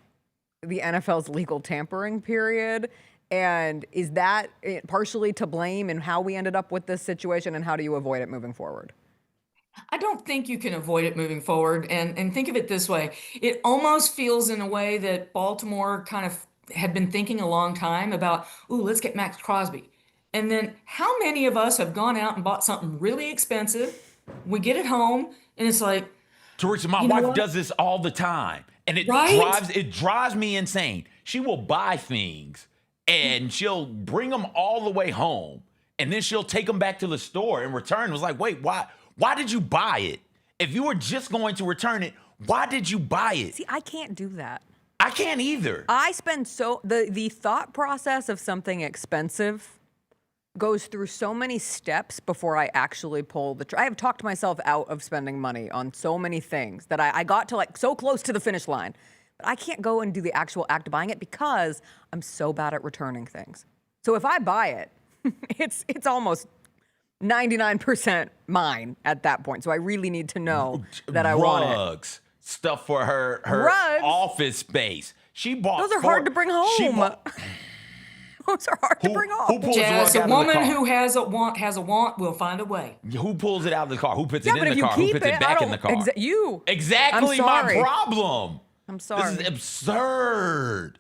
Speaker 5: the NFL's legal tampering period? And is that partially to blame in how we ended up with this situation, and how do you avoid it moving forward?
Speaker 15: I don't think you can avoid it moving forward. And think of it this way. It almost feels in a way that Baltimore kind of had been thinking a long time about, let's get Maxx Crosby. And then how many of us have gone out and bought something really expensive? We get it home and it's like,
Speaker 7: Teresa, my wife does this all the time. And it drives me insane. She will buy things and she'll bring them all the way home. And then she'll take them back to the store and return. It was like, wait, why did you buy it? If you were just going to return it, why did you buy it?
Speaker 5: See, I can't do that.
Speaker 7: I can't either.
Speaker 5: I spend the thought process of something expensive goes through so many steps before I actually pull the trigger. I have talked myself out of spending money on so many things that I got to so close to the finish line. But I can't go and do the actual act of buying it because I'm so bad at returning things. So if I buy it, it's almost 99% mine at that point. So I really need to know that I want it.
Speaker 7: Rugs, stuff for her office space. She bought.
Speaker 5: Those are hard to bring home. Those are hard to bring home.
Speaker 15: Jazz, a woman who has a want will find a way.
Speaker 7: Who pulls it out of the car? Who puts it in the car? Who puts it back in the car?
Speaker 5: You.
Speaker 7: Exactly my problem.
Speaker 5: I'm sorry.
Speaker 7: This is absurd.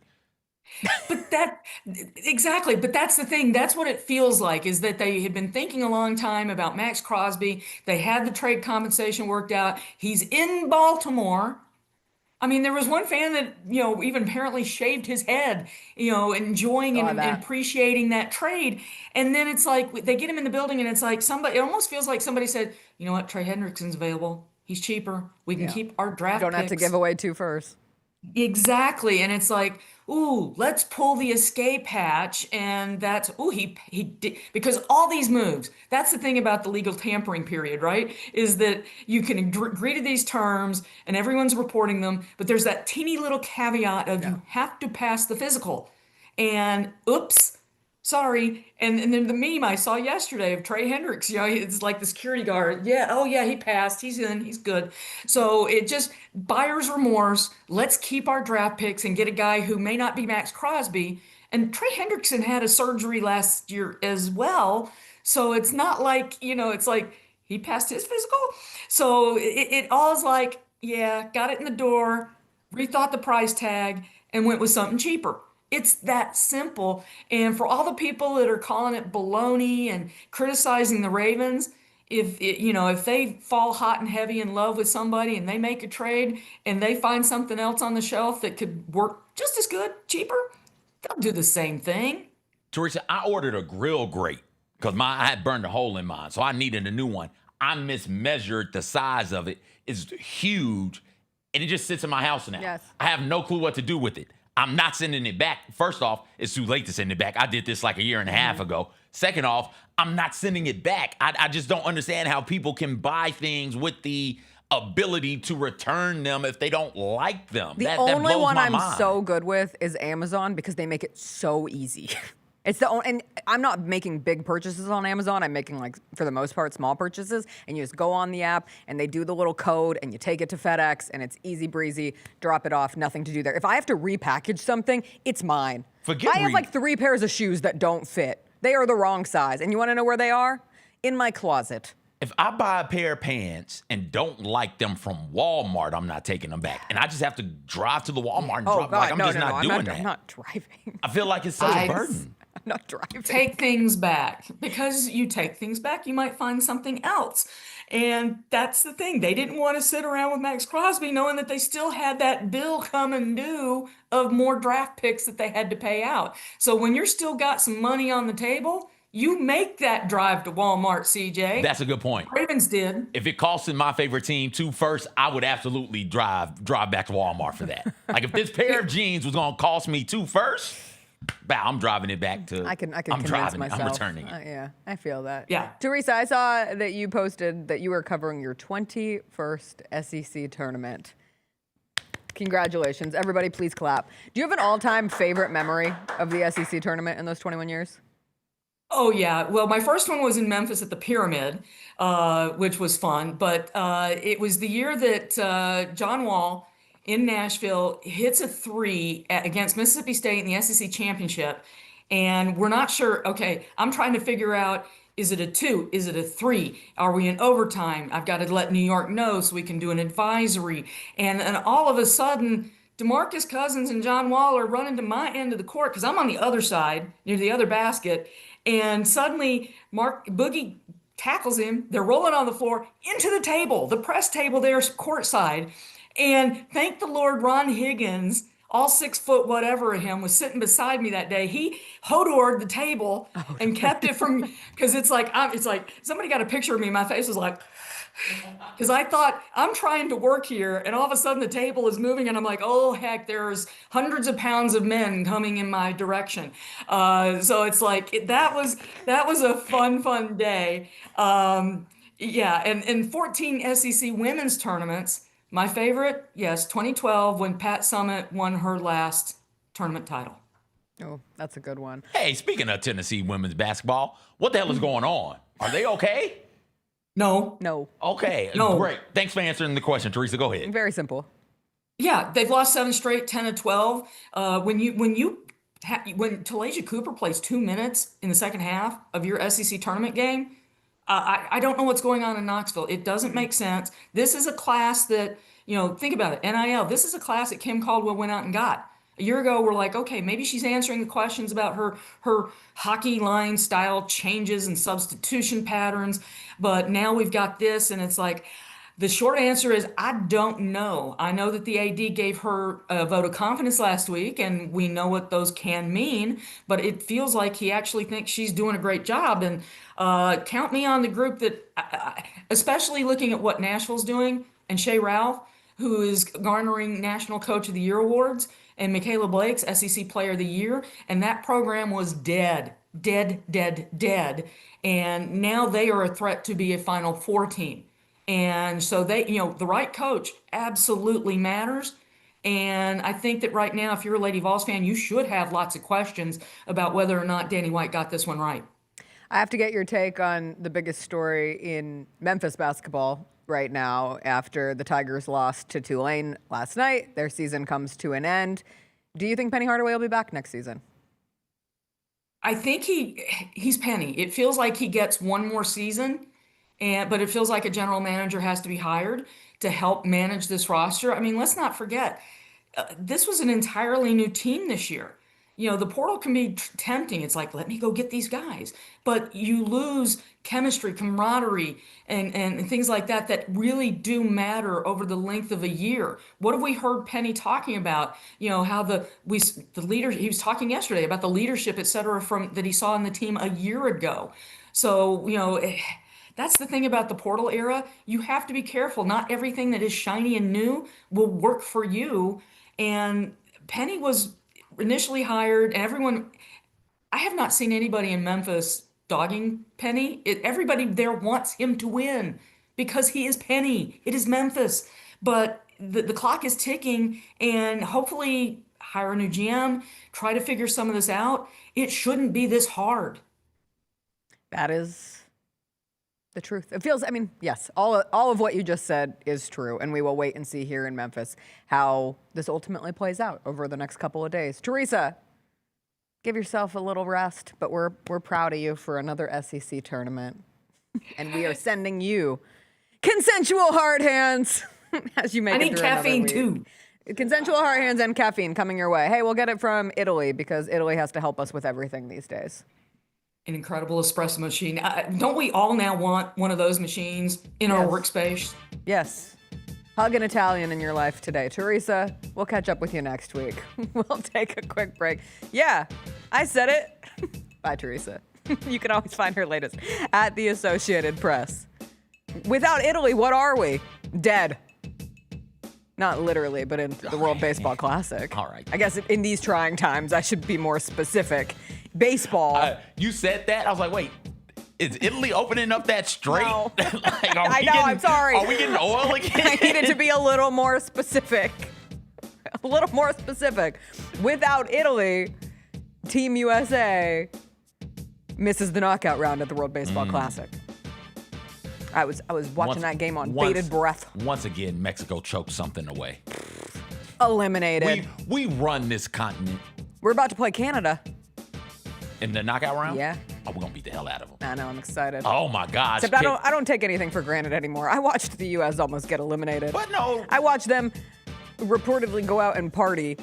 Speaker 15: But that's the thing. That's what it feels like, is that they had been thinking a long time about Maxx Crosby. They had the trade compensation worked out. He's in Baltimore. I mean, there was one fan that, even apparently shaved his head, enjoying and appreciating that trade. And then it's like they get him in the building and it's like it almost feels like somebody said, you know what, Trey Hendrickson's available. He's cheaper. We can keep our draft
Speaker 5: Don't have to
Speaker 15: picks.
Speaker 5: give away 2 firsts.
Speaker 15: Exactly. And it's like, ooh, let's pull the escape hatch. And that's, he did, because all these moves, that's the thing about the legal tampering period, right? Is that you can agree to these terms and everyone's reporting them, but there's that teeny little caveat of you have to pass the physical. And oops, sorry. And then the meme I saw yesterday of Trey Hendricks, it's like the security guard. Yeah, he passed. He's in. He's good. So it just buyer's remorse. Let's keep our draft picks and get a guy who may not be Maxx Crosby. And Trey Hendrickson had a surgery last year as well. So it's not like, it's like he passed his physical. So it all is like, got it in the door, rethought the price tag, and went with something cheaper. It's that simple. And for all the people that are calling it baloney and criticizing the Ravens, if they fall hot and heavy in love with somebody and they make a trade and they find something else on the shelf that could work just as good, cheaper, they'll do the same thing.
Speaker 7: Teresa, I ordered a grill grate because I had burned a hole in mine, so I needed a new one. I mismeasured the size of it. It's huge, and it just sits in my house now.
Speaker 5: Yes.
Speaker 7: I have no clue what to do with it. I'm not sending it back. First off, it's too late to send it back. I did this like a year and a half ago. Second off, I'm not sending it back. I just don't understand how people can buy things with the ability to return them if they don't like them.
Speaker 5: The
Speaker 7: that
Speaker 5: only
Speaker 7: blows
Speaker 5: one
Speaker 7: my
Speaker 5: I'm
Speaker 7: mind.
Speaker 5: so good with is Amazon because they make it so easy. It's the only, and I'm not making big purchases on Amazon. I'm making, like, for the most part, small purchases. And you just go on the app and they do the little code and you take it to FedEx and it's easy breezy. Drop it off. Nothing to do there. If I have to repackage something, it's mine. I have like 3 pairs of shoes that don't fit. They are the wrong size. And you want to know where they are? In my closet.
Speaker 7: If I buy a pair of pants and don't like them from Walmart, I'm not taking them back. And I just have to drive to the Walmart and drop them. Like, I'm just not doing that.
Speaker 5: I'm not driving.
Speaker 7: I feel like it's such a burden.
Speaker 5: I'm not driving.
Speaker 15: Take things back. Because you take things back, you might find something else. And that's the thing. They didn't want to sit around with Maxx Crosby knowing that they still had that bill coming due of more draft picks that they had to pay out. So when you're still got some money on the table, you make that drive to Walmart, CJ.
Speaker 7: That's a good point.
Speaker 15: Ravens did.
Speaker 7: If it costed my favorite team 2 firsts, I would absolutely drive back to Walmart for that. Like, if this pair of jeans was going to cost me 2 firsts, I'm driving it back to.
Speaker 5: I can
Speaker 7: I'm
Speaker 5: convince
Speaker 7: driving
Speaker 5: myself.
Speaker 7: it. I'm returning it.
Speaker 5: Yeah, I feel that.
Speaker 15: Yeah.
Speaker 5: Teresa, I saw that you posted that you were covering your 21st SEC tournament. Congratulations. Everybody, please clap. Do you have an all-time favorite memory of the SEC tournament in those 21 years?
Speaker 15: Oh, yeah. Well, my first one was in Memphis at the Pyramid, which was fun. But it was the year that John Wall in Nashville hits a 3 against Mississippi State in the SEC championship. And we're not sure. Okay, I'm trying to figure out, is it a 2? Is it a 3? Are we in overtime? I've got to let New York know so we can do an advisory. And all of a sudden, DeMarcus Cousins and John Wall are running to my end of the court because I'm on the other side, near the other basket. And suddenly, Boogie tackles him. They're rolling on the floor into the table, the press table there, courtside. And thank the Lord, Ron Higgins, all 6 foot whatever of him, was sitting beside me that day. He Hodored the table and kept it from, because it's like somebody got a picture of me. My face was like, because I thought, I'm trying to work here, and all of a sudden the table is moving, and I'm like, oh heck, there's hundreds of pounds of men coming in my direction. So it's like that was a fun day. Yeah, and 14 SEC women's tournaments. My favorite, yes, 2012 when Pat Summitt won her last tournament title.
Speaker 5: Oh, that's a good one.
Speaker 7: Hey, speaking of Tennessee women's basketball, what the hell is going on? Are they okay?
Speaker 15: No.
Speaker 7: Okay,
Speaker 15: no.
Speaker 7: Great. Thanks for answering the question, Teresa. Go ahead.
Speaker 5: Very simple.
Speaker 15: Yeah, they've lost 7 straight, 10-12. When Talasia Cooper plays 2 minutes in the second half of your SEC tournament game, I don't know what's going on in Knoxville. It doesn't make sense. This is a class that, think about it, NIL. This is a class that Kim Caldwell went out and got. A year ago, we're like, okay, maybe she's answering the questions about her hockey line style changes and substitution patterns. But now we've got this, and it's like, The short answer is I don't know. I know that the AD gave her a vote of confidence last week, and we know what those can mean, but it feels like he actually thinks she's doing a great job. And count me on the group that, especially looking at what Nashville's doing, and Shea Ralph, who is garnering National Coach of the Year awards, and Michaela Blake's SEC Player of the Year, and that program was dead. And now they are a threat to be a Final Four team. And so they, the right coach absolutely matters. And I think that right now, if you're a Lady Vols fan, you should have lots of questions about whether or not Danny White got this one right.
Speaker 5: I have to get your take on the biggest story in Memphis basketball right now after the Tigers lost to Tulane last night. Their season comes to an end. Do you think Penny Hardaway will be back next season?
Speaker 15: I think he's Penny. It feels like he gets one more season. But it feels like a general manager has to be hired to help manage this roster. I mean, let's not forget, this was an entirely new team this year. The portal can be tempting. It's like, let me go get these guys. But you lose chemistry, camaraderie, and things like that really do matter over the length of a year. What have we heard Penny talking about? How the leader, he was talking yesterday about the leadership, et cetera, that he saw in the team a year ago. So, that's the thing about the portal era. You have to be careful. Not everything that is shiny and new will work for you. And Penny was initially hired, and I have not seen anybody in Memphis dogging Penny. Everybody there wants him to win because he is Penny. It is Memphis. But the clock is ticking, and hopefully hire a new GM, try to figure some of this out. It shouldn't be this hard.
Speaker 5: That is the truth. It feels, yes, all of what you just said is true, and we will wait and see here in Memphis how this ultimately plays out over the next couple of days. Teresa, give yourself a little rest, but we're proud of you for another SEC tournament, and we are sending you consensual hard hands as you make it through another week.
Speaker 15: I need caffeine too.
Speaker 5: Consensual hard hands and caffeine coming your way. Hey, we'll get it from Italy because Italy has to help us with everything these days.
Speaker 15: An incredible espresso machine. Don't we all now want one of those machines in our workspace?
Speaker 5: Yes. Hug an Italian in your life today. Teresa, we'll catch up with you next week. We'll take a quick break. Yeah, I said it. Bye, Teresa. You can always find her latest at the Associated Press. Without Italy, what are we? Dead. Not literally, but in the World Baseball Classic.
Speaker 7: All right.
Speaker 5: I guess in these trying times, I should be more specific. Baseball.
Speaker 7: You said that? I was like, wait, is Italy opening up that straight?
Speaker 5: No.
Speaker 7: I'm
Speaker 5: sorry.
Speaker 7: Are we getting oil again?
Speaker 5: I needed to be a little more specific. Without Italy, Team USA misses the knockout round at the World Baseball Classic. I was watching that game on bated breath.
Speaker 7: Once again, Mexico choked something away.
Speaker 5: Eliminated.
Speaker 7: We run this continent.
Speaker 5: We're about to play Canada.
Speaker 7: In the knockout round?
Speaker 5: Yeah.
Speaker 7: Oh, we're going to beat the hell out of them.
Speaker 5: I know, I'm excited.
Speaker 7: Oh, my gosh.
Speaker 5: Except I don't take anything for granted anymore. I watched the U.S. almost get eliminated.
Speaker 7: But no.
Speaker 5: I watched them reportedly go out and party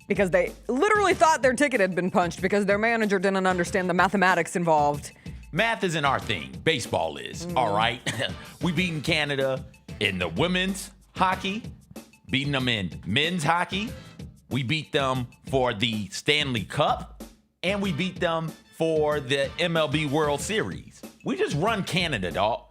Speaker 5: because they literally thought their ticket had been punched because their manager didn't understand the mathematics involved.
Speaker 7: Math isn't our thing. Baseball is, all right? We beaten Canada in the women's hockey, beating them in men's hockey. We beat them for the Stanley Cup, and we beat them for the MLB World Series. We just run Canada, dog.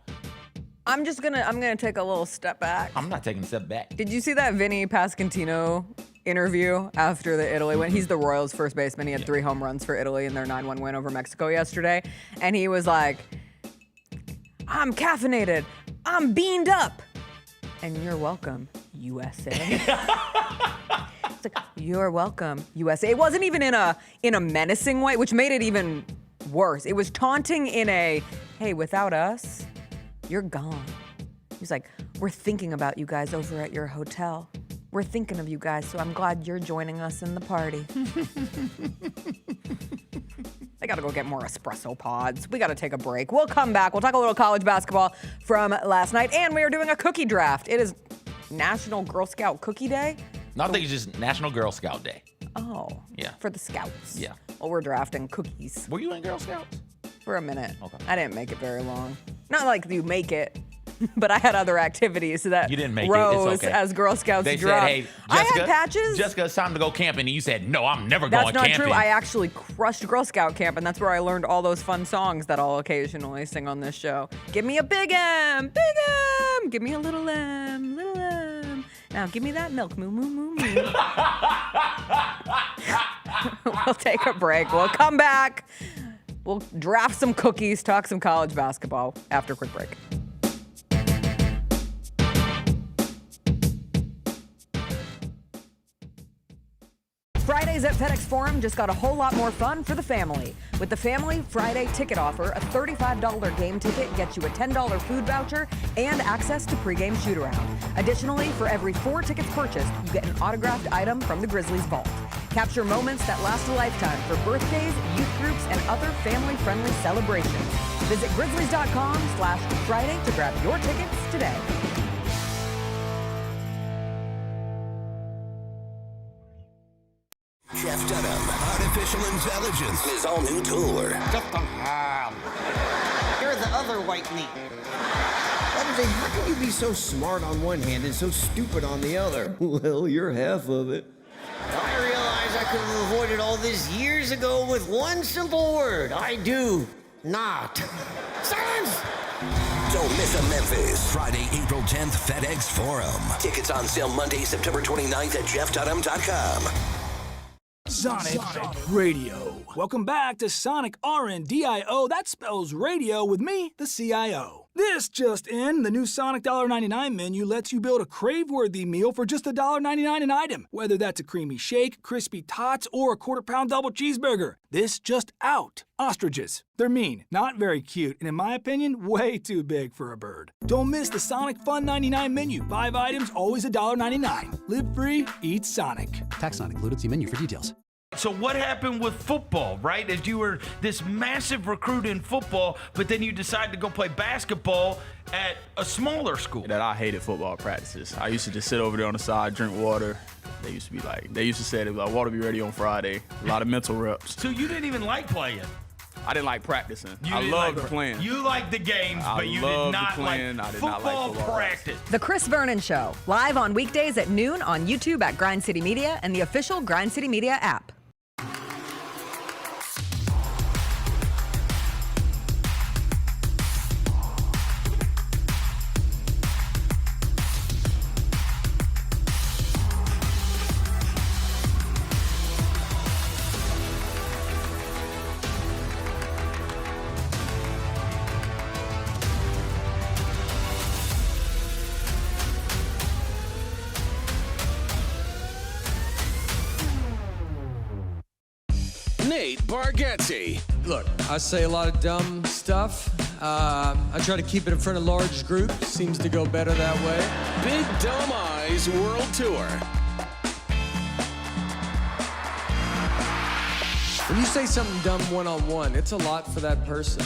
Speaker 5: I'm gonna take a little step back.
Speaker 7: I'm not taking a step back.
Speaker 5: Did you see that Vinny Pasquantino interview after the Italy win? He's the Royals' first baseman. He had 3 home runs for Italy in their 9-1 win over Mexico yesterday. And he was like, I'm caffeinated. I'm beamed up. And you're welcome, USA. It's like, you're welcome, USA. It wasn't even in a menacing way, which made it even worse. It was taunting in a, hey, without us, you're gone. He's like, we're thinking about you guys over at your hotel. We're thinking of you guys, so I'm glad you're joining us in the party. I gotta go get more espresso pods. We gotta take a break. We'll come back. We'll talk a little college basketball from last night, and we are doing a cookie draft. It is National Girl Scout Cookie Day.
Speaker 7: No, I think it's just National Girl Scout Day.
Speaker 5: Oh.
Speaker 7: Yeah.
Speaker 5: For the Scouts.
Speaker 7: Yeah.
Speaker 5: Well, we're drafting cookies.
Speaker 7: Were you in Girl Scouts?
Speaker 5: For a minute.
Speaker 7: Okay.
Speaker 5: I didn't make it very long. Not like you make it. but I had other activities that
Speaker 7: You didn't make it.
Speaker 5: rose
Speaker 7: It's okay.
Speaker 5: as Girl Scouts
Speaker 7: They
Speaker 5: dropped.
Speaker 7: said, hey,
Speaker 5: I
Speaker 7: Jessica,
Speaker 5: had patches.
Speaker 7: Jessica, it's time to go camping. And you said, no, I'm never
Speaker 5: That's
Speaker 7: going
Speaker 5: not
Speaker 7: camping.
Speaker 5: true. I actually crushed Girl Scout camp, and that's where I learned all those fun songs that I'll occasionally sing on this show. Give me a big M, big M. Give me a little M, little M. Now give me that milk, moo, moo, moo, moo. We'll take a break. We'll come back. We'll draft some cookies, talk some college basketball after a quick break. Fridays at FedEx Forum just got a whole lot more fun for the family. With the Family Friday ticket offer, a $35 game ticket gets you a $10 food voucher and access to pregame shoot-around. Additionally, for every 4 tickets purchased, you get an autographed item from the Grizzlies vault. Capture moments that last a lifetime for birthdays, youth groups, and other family-friendly celebrations. Visit grizzlies.com/Friday to grab your tickets today.
Speaker 11: Jeff Dunham, Artificial Intelligence, his all-new tour.
Speaker 16: You're the other white meat. MJ, how can you be so smart on one hand and so stupid on the other? Well, you're half of it. I realize I could have avoided all this years ago with one simple word. I do not. Silence!
Speaker 11: Don't miss a Memphis. Friday, April 10th, FedEx Forum. Tickets on sale Monday, September 29th at jeffdunham.com.
Speaker 12: Sonic Radio. Welcome back to Sonic RNDIO. That spells radio with me, the CIO. This just in, the new Sonic $1.99 menu lets you build a crave-worthy meal for just $1.99 an item. Whether that's a creamy shake, crispy tots, or a quarter-pound double cheeseburger. This just out. Ostriches. They're mean, not very cute, and in my opinion, way too big for a bird. Don't miss the Sonic Fun 99 menu. 5 items, always $1.99. Live free, eat Sonic.
Speaker 13: Tax not included. See menu for details.
Speaker 17: So what happened with football, right? As you were this massive recruit in football, but then you decided to go play basketball at a smaller school.
Speaker 18: That I hated football practices. I used to just sit over there on the side, drink water. They used to say they were like, water be ready on Friday. A lot of mental reps.
Speaker 17: So you didn't even like playing?
Speaker 18: I didn't like practicing. I loved playing.
Speaker 17: You liked the games, but you did not like football practice.
Speaker 5: The Chris Vernon Show, live on weekdays at noon on YouTube at Grind City Media and the official Grind City Media app.
Speaker 19: Nate Bargatze.
Speaker 20: Look, I say a lot of dumb stuff. I try to keep it in front of large groups. Seems to go better that way.
Speaker 19: Big Dumb Eyes World Tour.
Speaker 20: When you say something dumb one-on-one, it's a lot for that person.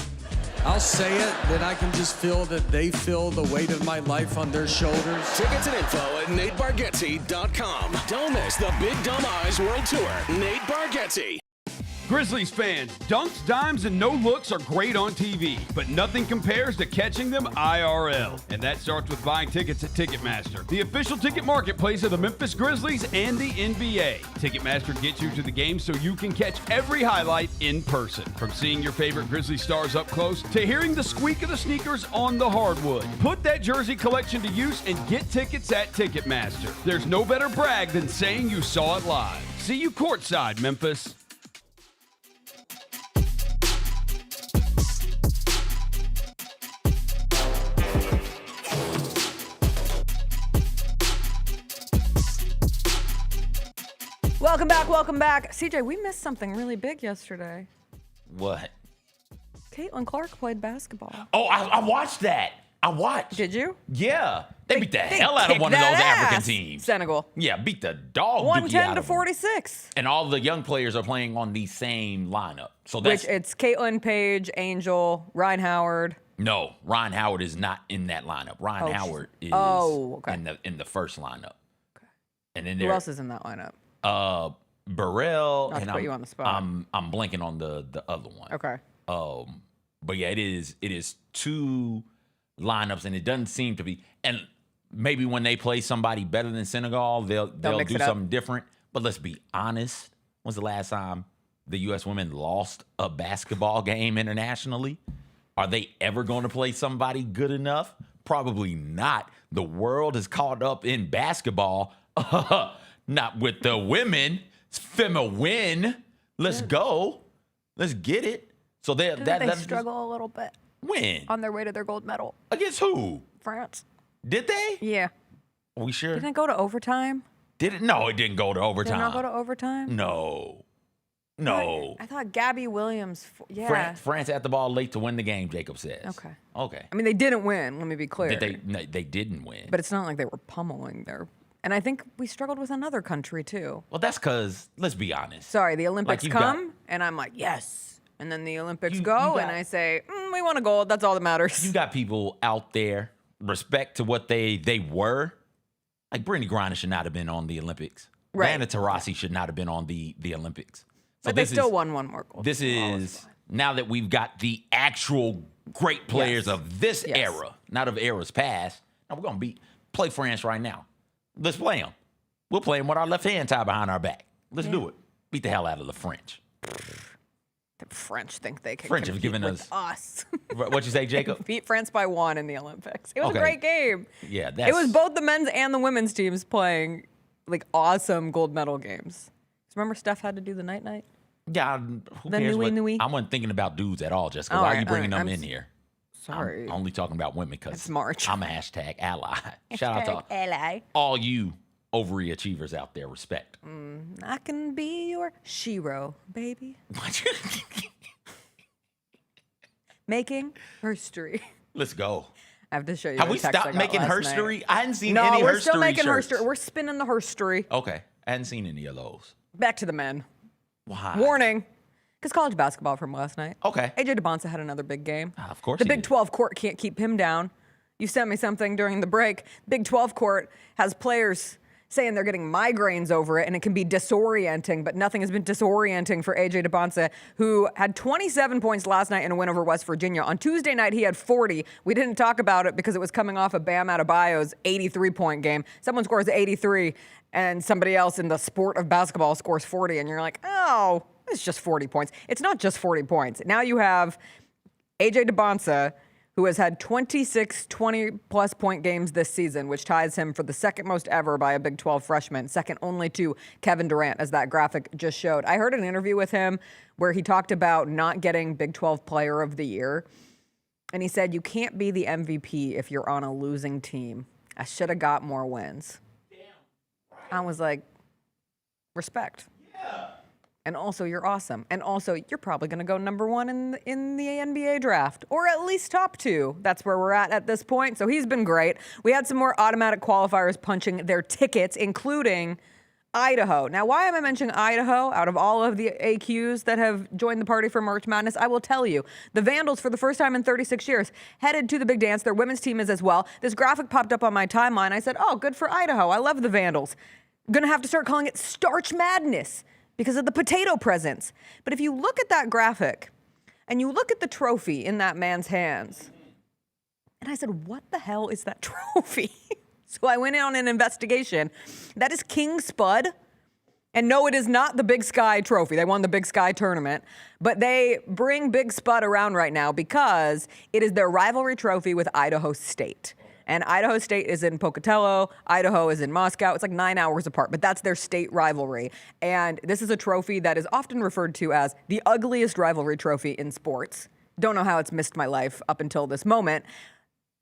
Speaker 20: I'll say it, then I can just feel that they feel the weight of my life on their shoulders.
Speaker 19: Tickets and info at natebargatze.com. Don't miss the Big Dumb Eyes World Tour. Nate Bargatze.
Speaker 1: Grizzlies fans, dunks, dimes, and no-looks are great on TV, but nothing compares to catching them IRL. And that starts with buying tickets at Ticketmaster, the official ticket marketplace of the Memphis Grizzlies and the NBA. Ticketmaster gets you to the game so you can catch every highlight in person. From seeing your favorite Grizzly stars up close to hearing the squeak of the sneakers on the hardwood. Put that jersey collection to use and get tickets at Ticketmaster. There's no better brag than saying you saw it live. See you courtside, Memphis.
Speaker 5: Welcome back, welcome back. CJ, we missed something really big yesterday.
Speaker 7: What?
Speaker 5: Caitlin Clark played basketball.
Speaker 7: Oh, I watched that. I watched.
Speaker 5: Did you?
Speaker 7: Yeah. They beat the hell out of one of those African teams.
Speaker 5: Senegal.
Speaker 7: Yeah, beat the dog.
Speaker 5: 110 to 46.
Speaker 7: And all the young players are playing on the same lineup. So that's
Speaker 5: Which it's Caitlin, Paige, Angel, Ryan Howard.
Speaker 7: No, Ryan Howard is not in that lineup. Ryan Howard is in the first lineup. Okay. And then
Speaker 5: who else is in that lineup?
Speaker 7: Burrell.
Speaker 5: Not
Speaker 7: and
Speaker 5: to put you on the spot.
Speaker 7: I'm blanking on the other one.
Speaker 5: Okay.
Speaker 7: But yeah, it is two lineups, and it doesn't seem to be. And maybe when they play somebody better than Senegal, they'll do something different. But let's be honest. When's the last time the U.S. women lost a basketball game internationally? Are they ever going to play somebody good enough? Probably not. The world is caught up in basketball. Not with the women. It's Femma win. Let's go. Let's get it. So they
Speaker 5: struggle a little bit.
Speaker 7: When?
Speaker 5: On their way to their gold medal.
Speaker 7: Against who?
Speaker 5: France.
Speaker 7: Did they?
Speaker 5: Yeah.
Speaker 7: Are we sure?
Speaker 5: Didn't it go to overtime?
Speaker 7: Did it? No, it didn't go to overtime.
Speaker 5: Did it not go to overtime?
Speaker 7: No.
Speaker 5: I thought Gabby Williams. Yeah.
Speaker 7: France had the ball late to win the game, Jacob says.
Speaker 5: Okay. I mean, they didn't win. Let me be clear.
Speaker 7: They didn't win.
Speaker 5: But it's not like they were pummeling their. And I think we struggled with another country too.
Speaker 7: Well, that's because, let's be honest.
Speaker 5: Sorry, the Olympics come, and I'm like, yes. And then the Olympics go, and I say, we won a gold. That's all that matters.
Speaker 7: You got people out there, respect to what they were. Like Brittany Griner should not have been on the Olympics.
Speaker 5: Right.
Speaker 7: Diana Taurasi should not have been on the Olympics. So
Speaker 5: but they still won one more gold.
Speaker 7: This is, now that we've got the actual great players of this era, not of eras past, now we're going to play France right now. Let's play them. We'll play them with our left hand tied behind our back. Let's do it. Beat the hell out of the French.
Speaker 5: The French think they can
Speaker 7: French have
Speaker 5: compete
Speaker 7: given
Speaker 5: with
Speaker 7: us. What'd you say, Jacob?
Speaker 5: Beat France by 1 in the Olympics. It was a great game.
Speaker 7: Yeah,
Speaker 5: it was both the men's and the women's teams playing like awesome gold medal games. Remember Steph had to do the night-night?
Speaker 7: Yeah, who cares? I wasn't thinking about dudes at all, Jessica. Why are you bringing them in here?
Speaker 5: Sorry.
Speaker 7: I'm only talking about women because
Speaker 5: it's March.
Speaker 7: I'm a hashtag ally. Shout out to
Speaker 5: ally.
Speaker 7: All you ovary achievers out there. Respect.
Speaker 5: I can be your shero, baby. Making herstory.
Speaker 7: Let's go.
Speaker 5: I have to show you.
Speaker 7: Have we stopped making herstory? I hadn't seen any herstory.
Speaker 5: No, we're still making
Speaker 7: shirts.
Speaker 5: herstory. We're spinning the herstory.
Speaker 7: Okay. I hadn't seen any of those.
Speaker 5: Back to the men.
Speaker 7: Why?
Speaker 5: Warning. Because college basketball from last night.
Speaker 7: Okay.
Speaker 5: AJ Dybantsa had another big game.
Speaker 7: Of course
Speaker 5: The
Speaker 7: he
Speaker 5: Big
Speaker 7: did.
Speaker 5: 12 court can't keep him down. You sent me something during the break. Big 12 court has players saying they're getting migraines over it, and it can be disorienting, but nothing has been disorienting for AJ Dybantsa, who had 27 points last night in a win over West Virginia. On Tuesday night, he had 40. We didn't talk about it because it was coming off of Bam Adebayo's 83-point game. Someone scores 83, and somebody else in the sport of basketball scores 40, and you're like, oh, it's just 40 points. It's not just 40 points. Now you have AJ Dybantsa, who has had 26 20-plus point games this season, which ties him for the second most ever by a Big 12 freshman, second only to Kevin Durant, as that graphic just showed. I heard an interview with him where he talked about not getting Big 12 Player of the Year, and he said, you can't be the MVP if you're on a losing team. I should have got more wins. I was like, respect. Yeah. And also, you're awesome. And also, you're probably going to go number 1 in the NBA draft, or at least top 2. That's where we're at this point. So he's been great. We had some more automatic qualifiers punching their tickets, including Idaho. Now, why am I mentioning Idaho out of all of the AQs that have joined the party for March Madness? I will tell you. The Vandals, for the first time in 36 years, headed to the big dance. Their women's team is as well. This graphic popped up on my timeline. I said, oh, good for Idaho. I love the Vandals. Gonna have to start calling it Starch Madness because of the potato presents. But if you look at that graphic and you look at the trophy in that man's hands, and I said, what the hell is that trophy? So I went in on an investigation. That is King Spud. And no, it is not the Big Sky trophy. They won the Big Sky tournament. But they bring Big Spud around right now because it is their rivalry trophy with Idaho State. And Idaho State is in Pocatello. Idaho is in Moscow. It's like 9 hours apart, but that's their state rivalry. And this is a trophy that is often referred to as the ugliest rivalry trophy in sports. Don't know how it's missed my life up until this moment.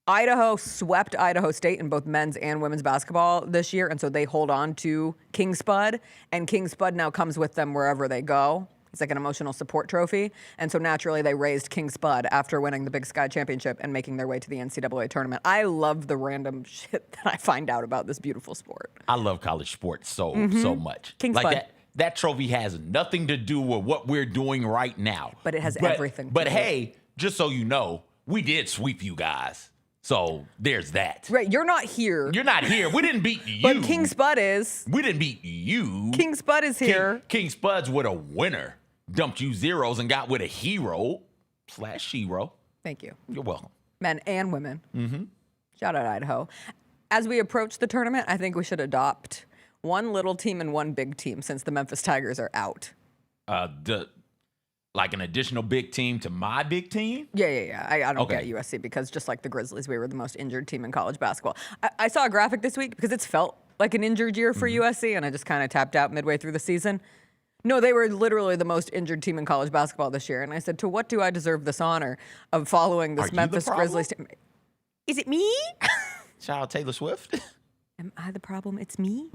Speaker 5: Idaho swept Idaho State in both men's and women's basketball this year, and so they hold on to King Spud, and King Spud now comes with them wherever they go. It's like an emotional support trophy, and so naturally they raised King Spud after winning the Big Sky Championship and making their way to the NCAA tournament. I love the random shit that I find out about this beautiful sport.
Speaker 7: I love college sports so much.
Speaker 5: King
Speaker 7: like
Speaker 5: Spud.
Speaker 7: That trophy has nothing to do with what we're doing right now.
Speaker 5: But it has everything to
Speaker 7: But
Speaker 5: do.
Speaker 7: hey, just so you know, we did sweep you guys. So there's that.
Speaker 5: Right, you're not here.
Speaker 7: You're not here. We didn't beat you.
Speaker 5: But King Spud is.
Speaker 7: We didn't beat you.
Speaker 5: King Spud is here.
Speaker 7: King Spud's with a winner. Dumped you zeros and got with a hero/shero.
Speaker 5: Thank you.
Speaker 7: You're welcome.
Speaker 5: Men and women.
Speaker 7: Mm-hmm.
Speaker 5: Shout out Idaho. As we approach the tournament, I think we should adopt one little team and one big team since the Memphis Tigers are out.
Speaker 7: Like an additional big team to my big team?
Speaker 5: Yeah. I don't get USC because just like the Grizzlies, we were the most injured team in college basketball. I saw a graphic this week because it's felt like an injured year for USC, and I just kind of tapped out midway through the season. No, they were literally the most injured team in college basketball this year. And I said, to what do I deserve this honor of following this Memphis Grizzlies team? Is it me?
Speaker 7: Shout out Taylor Swift.
Speaker 5: Am I the problem? It's me?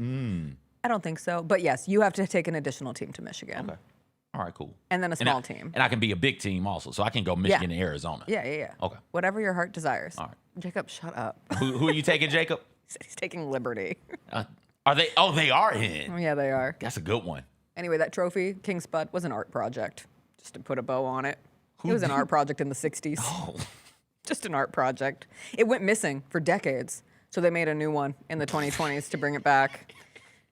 Speaker 5: I don't think so. But yes, you have to take an additional team to Michigan.
Speaker 7: Okay. All right, cool.
Speaker 5: And then a small team.
Speaker 7: And I can be a big team also, so I can go Michigan and Arizona.
Speaker 5: Yeah.
Speaker 7: Okay.
Speaker 5: Whatever your heart desires.
Speaker 7: All right.
Speaker 5: Jacob, shut up.
Speaker 7: Who are you taking, Jacob?
Speaker 5: He's taking Liberty.
Speaker 7: Are they? Oh, they are in.
Speaker 5: Oh, yeah, they are.
Speaker 7: That's a good one.
Speaker 5: Anyway, that trophy, King Spud, was an art project. Just to put a bow on it. It was an art project in the 60s.
Speaker 7: Oh.
Speaker 5: Just an art project. It went missing for decades, so they made a new one in the 2020s to bring it back.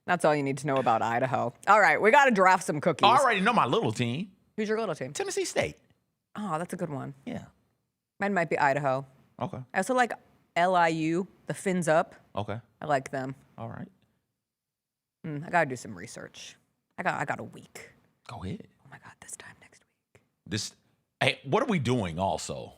Speaker 5: That's all you need to know about Idaho. All right, we got to draft some cookies.
Speaker 7: I already know my little team.
Speaker 5: Who's your little team?
Speaker 7: Tennessee State.
Speaker 5: Oh, that's a good one.
Speaker 7: Yeah.
Speaker 5: Mine might be Idaho.
Speaker 7: Okay.
Speaker 5: I also like LIU, the Fins Up.
Speaker 7: Okay.
Speaker 5: I like them.
Speaker 7: All right.
Speaker 5: I got to do some research. I got a week.
Speaker 7: Go ahead.
Speaker 5: Oh, my God, this time next week.
Speaker 7: Hey, what are we doing also?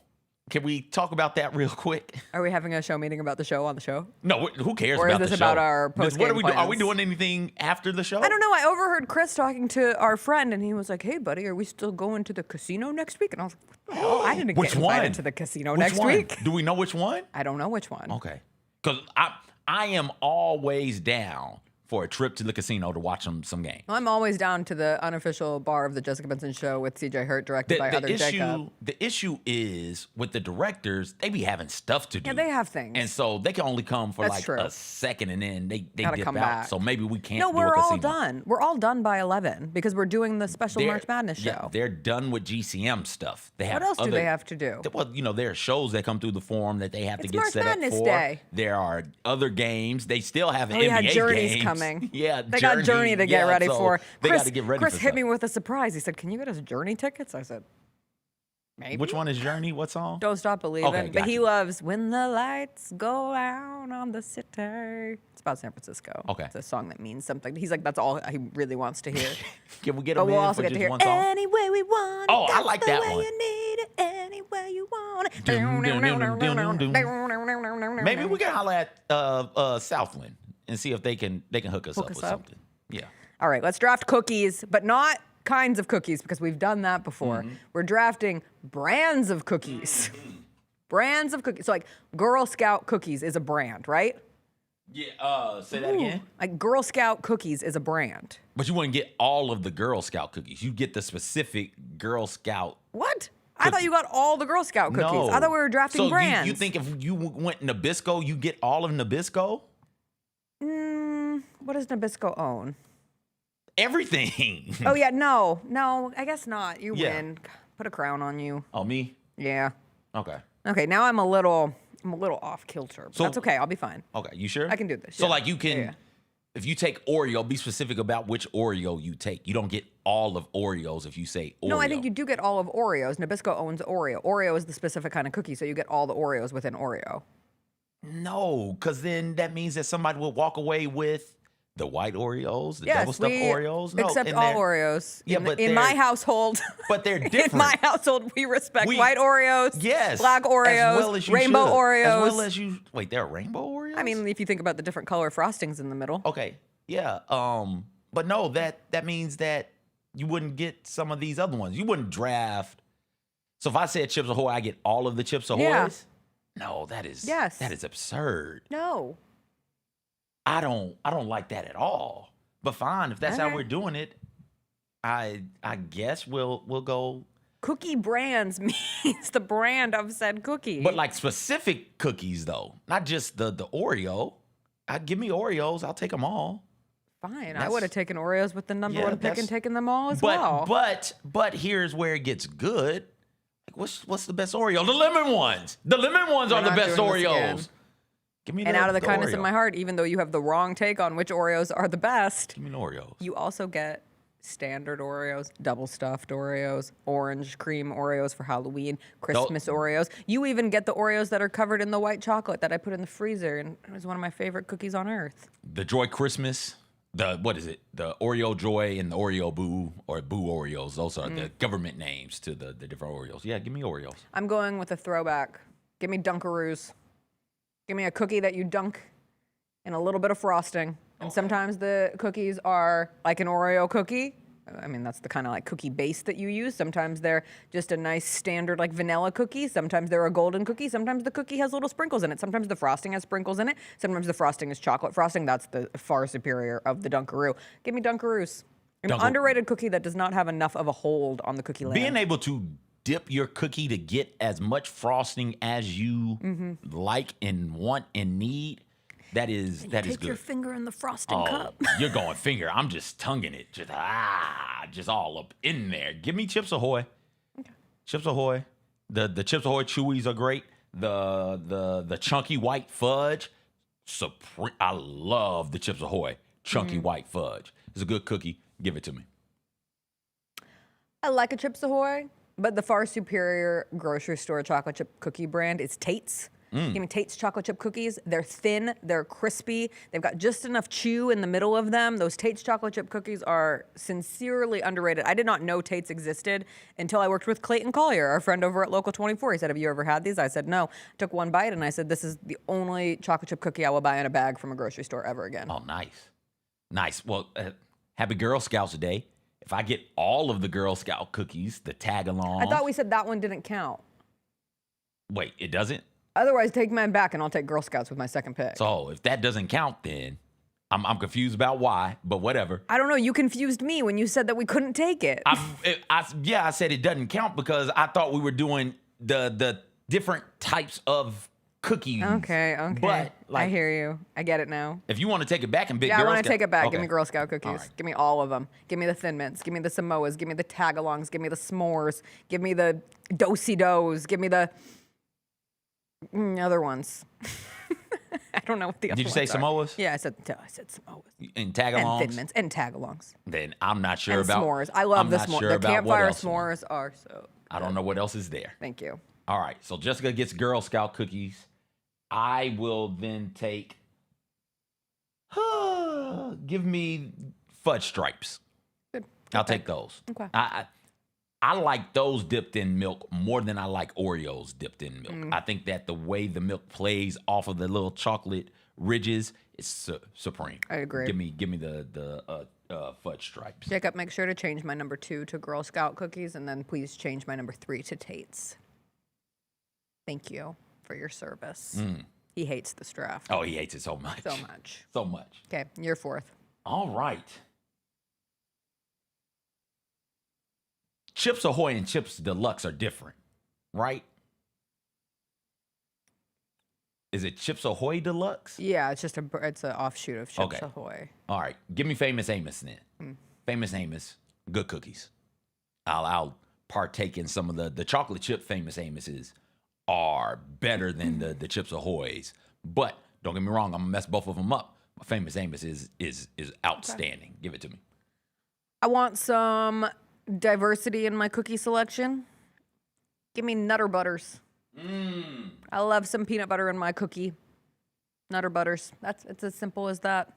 Speaker 7: Can we talk about that real quick?
Speaker 5: Are we having a show meeting about the show on the show?
Speaker 7: No, who cares
Speaker 5: or
Speaker 7: about the show?
Speaker 5: Or is this about our post-game
Speaker 7: What are we doing?
Speaker 5: plans?
Speaker 7: Are we doing anything after the show?
Speaker 5: I don't know. I overheard Chris talking to our friend, and he was like, hey, buddy, are we still going to the casino next week? And I was like, what the hell? I didn't get invited to the casino next week.
Speaker 7: Do we know which one?
Speaker 5: I don't know which one.
Speaker 7: Okay. Because I am always down for a trip to the casino to watch some games.
Speaker 5: Well, I'm always down to the unofficial bar of the Jessica Benson Show with CJ Hurt, directed by other Jacob.
Speaker 7: The issue is with the directors, they be having stuff to do.
Speaker 5: Yeah, they have things.
Speaker 7: And so they can only come for
Speaker 5: That's
Speaker 7: a second and then they
Speaker 5: Gotta
Speaker 7: dip
Speaker 5: come
Speaker 7: out.
Speaker 5: back.
Speaker 7: So maybe we can't
Speaker 5: No,
Speaker 7: do a
Speaker 5: we're
Speaker 7: casino.
Speaker 5: all done. We're all done by 11 because we're doing the special March Madness show.
Speaker 7: Yeah, they're done with GCM stuff. They have
Speaker 5: what else do they have to do?
Speaker 7: Well, there are shows that come through the forum that they have to get
Speaker 5: March
Speaker 7: set
Speaker 5: Madness
Speaker 7: up for.
Speaker 5: Day.
Speaker 7: There are other games. They still have NBA
Speaker 5: yeah, Journey's
Speaker 7: games.
Speaker 5: coming.
Speaker 7: Yeah,
Speaker 5: they got Journey to get ready for.
Speaker 7: They got to get ready
Speaker 5: Chris
Speaker 7: for
Speaker 5: hit me with a surprise. He said, can you get us Journey tickets? I said, maybe.
Speaker 7: Which one is Journey? What song?
Speaker 5: Don't Stop Believing.
Speaker 7: Okay,
Speaker 5: but he loves When the Lights Go Out on the City. It's about San Francisco.
Speaker 7: Okay.
Speaker 5: It's a song that means something. He's like, that's all he really wants to hear.
Speaker 7: Can we get
Speaker 5: but
Speaker 7: him
Speaker 5: we'll
Speaker 7: in
Speaker 5: also
Speaker 7: for
Speaker 5: get to
Speaker 7: just
Speaker 5: hear
Speaker 7: one song?
Speaker 5: Any way we want it.
Speaker 7: Oh, I like that one.
Speaker 5: The way you need it, any way you want it.
Speaker 7: Maybe we can holler at Southland and see if they can hook us up with something. Yeah.
Speaker 5: All right, let's draft cookies, but not kinds of cookies because we've done that before. We're drafting brands of cookies. Brands of cookies. So like Girl Scout cookies is a brand, right?
Speaker 7: Yeah, say that again.
Speaker 5: Like Girl Scout cookies is a brand.
Speaker 7: But you wouldn't get all of the Girl Scout cookies. You get the specific Girl Scout.
Speaker 5: What? I thought you got all the Girl Scout cookies.
Speaker 7: No.
Speaker 5: I thought we were drafting brands.
Speaker 7: You think if you went Nabisco, you get all of Nabisco?
Speaker 5: What does Nabisco own?
Speaker 7: Everything.
Speaker 5: Oh, yeah, no, I guess not. You
Speaker 7: Yeah.
Speaker 5: win. Put a crown on you.
Speaker 7: Oh, me?
Speaker 5: Yeah.
Speaker 7: Okay.
Speaker 5: Okay, now I'm a little off kilter, but
Speaker 7: So-
Speaker 5: that's okay. I'll be fine.
Speaker 7: Okay, you sure?
Speaker 5: I can do this.
Speaker 7: So
Speaker 5: yeah.
Speaker 7: like you can,
Speaker 5: Yeah.
Speaker 7: if you take Oreo, be specific about which Oreo you take. You don't get all of Oreos if you say Oreo.
Speaker 5: No, I think you do get all of Oreos. Nabisco owns Oreo. Oreo is the specific kind of cookie, so you get all the Oreos within Oreo.
Speaker 7: No, because then that means that somebody will walk away with the white Oreos, the double stuffed Oreos. No,
Speaker 5: accept
Speaker 7: and
Speaker 5: all
Speaker 7: they're-
Speaker 5: Oreos.
Speaker 7: Yeah,
Speaker 5: in, in my household.
Speaker 7: But they're different.
Speaker 5: In my household, we respect white Oreos.
Speaker 7: Yes.
Speaker 5: Black Oreos.
Speaker 7: As well as you
Speaker 5: rainbow
Speaker 7: should.
Speaker 5: Oreos.
Speaker 7: As well as you. Wait, there are rainbow Oreos?
Speaker 5: I mean, if you think about the different color frostings in the middle.
Speaker 7: Okay. Yeah. But no, that means that you wouldn't get some of these other ones. You wouldn't draft. So if I said Chips Ahoy, I get all of the Chips Ahoys?
Speaker 5: Yeah.
Speaker 7: No, that is absurd.
Speaker 5: No.
Speaker 7: I don't like that at all. But fine, if that's how
Speaker 5: Okay.
Speaker 7: we're doing it, I guess we'll go.
Speaker 5: Cookie brands means the brand of said cookie.
Speaker 7: But like specific cookies though, not just the Oreo. Give me Oreos, I'll take them all.
Speaker 5: Fine. I would have taken Oreos with the number one pick and taken them all as
Speaker 7: but,
Speaker 5: well.
Speaker 7: But here's where it gets good. Like what's the best Oreo? The lemon ones. The lemon ones
Speaker 5: We're
Speaker 7: are the
Speaker 5: not
Speaker 7: best
Speaker 5: doing this again.
Speaker 7: Oreos. Give me
Speaker 5: And out of the kindness
Speaker 7: Oreo.
Speaker 5: of my heart, even though you have the wrong take on which Oreos are the best,
Speaker 7: Give me an Oreos.
Speaker 5: you also get standard Oreos, double stuffed Oreos, orange cream Oreos for Halloween, Christmas Oreos. You even get the Oreos that are covered in the white chocolate that I put in the freezer, and it was one of my favorite cookies on earth.
Speaker 7: The Joy Christmas, what is it? The Oreo Joy and the Oreo Boo, or Boo Oreos. Those are the government names to the different Oreos. Yeah, give me Oreos.
Speaker 5: I'm going with a throwback. Give me Dunkaroos. Give me a cookie that you dunk in a little bit of frosting. And sometimes the cookies are like an Oreo cookie. I mean, that's the kind of like cookie base that you use. Sometimes they're just a nice standard like vanilla cookie. Sometimes they're a golden cookie. Sometimes the cookie has little sprinkles in it. Sometimes the frosting has sprinkles in it. Sometimes the frosting is chocolate frosting. That's the far superior of the Dunkaroo. Give me Dunkaroos. An underrated cookie that does not have enough of a hold on the cookie land.
Speaker 7: Being able to dip your cookie to get as much frosting as you like and want and need. That is good.
Speaker 5: Take your finger in the frosting cup.
Speaker 7: You're going finger. I'm just tonguing it. Just all up in there. Give me Chips Ahoy. Okay. Chips Ahoy. The Chips Ahoy Chewies are great. The chunky white fudge. Supreme. I love the Chips Ahoy chunky white fudge. It's a good cookie. Give it to me.
Speaker 5: I like a Chips Ahoy, but the far superior grocery store chocolate chip cookie brand is Tate's. Give me Tate's chocolate chip cookies. They're thin, they're crispy, they've got just enough chew in the middle of them. Those Tate's chocolate chip cookies are sincerely underrated. I did not know Tate's existed until I worked with Clayton Collier, our friend over at Local 24. He said, have you ever had these? I said, no. I took one bite and I said, this is the only chocolate chip cookie I will buy in a bag from a grocery store ever again.
Speaker 7: Oh, nice. Nice. Well, happy Girl Scouts Day. If I get all of the Girl Scout cookies, the tag along.
Speaker 5: I thought we said that one didn't count.
Speaker 7: Wait, it doesn't?
Speaker 5: Otherwise, take mine back, and I'll take Girl Scouts with my second pick.
Speaker 7: So if that doesn't count, then I'm confused about why, but whatever.
Speaker 5: I don't know. You confused me when you said that we couldn't take it.
Speaker 7: I said it doesn't count because I thought we were doing the different types of cookies.
Speaker 5: Okay.
Speaker 7: But
Speaker 5: I hear you. I get it now.
Speaker 7: If you want to take it back and pick
Speaker 5: Girl
Speaker 7: Scout.
Speaker 5: I want to take it back.
Speaker 7: Okay.
Speaker 5: Give me Girl Scout cookies. Right. Give me all of them. Give me the Thin Mints. Give me the Samoas. Give me the Tagalongs. Give me the s'mores. Give me the Do-si-dos. Give me the other ones. I don't know what the other ones
Speaker 7: Did you say Samoas?
Speaker 5: Yeah, I said Samoas.
Speaker 7: And Tagalongs?
Speaker 5: And Thin Mints. And Tagalongs.
Speaker 7: Then I'm not sure
Speaker 5: and
Speaker 7: about
Speaker 5: s'mores. I love the s'mores.
Speaker 7: Sure
Speaker 5: the campfire s'mores are so good.
Speaker 7: I don't know what else is there.
Speaker 5: Thank you.
Speaker 7: All right, so Jessica gets Girl Scout cookies. I will then take, give me fudge stripes.
Speaker 5: Good.
Speaker 7: I'll take those.
Speaker 5: Okay.
Speaker 7: I like those dipped in milk more than I like Oreos dipped in milk. I think that the way the milk plays off of the little chocolate ridges is supreme.
Speaker 5: I agree.
Speaker 7: Give me the fudge stripes.
Speaker 5: Jacob, make sure to change my number 2 to Girl Scout cookies, and then please change my number 3 to Tate's. Thank you for your service. He hates this draft.
Speaker 7: Oh, he hates it so much.
Speaker 5: So much.
Speaker 7: So much.
Speaker 5: Okay, you're 4th.
Speaker 7: All right. Chips Ahoy and Chips Deluxe are different, right? Is it Chips Ahoy Deluxe?
Speaker 5: Yeah, it's just it's an offshoot of Chips Ahoy.
Speaker 7: All right, give me Famous Amos then. Famous Amos, good cookies. I'll partake in some of the chocolate chip Famous Amos's are better than the Chips Ahoys. But don't get me wrong, I'm gonna mess both of them up. My Famous Amos is outstanding. Give it to me.
Speaker 5: I want some diversity in my cookie selection. Give me Nutter Butters. I love some peanut butter in my cookie. Nutter Butters. It's as simple as that.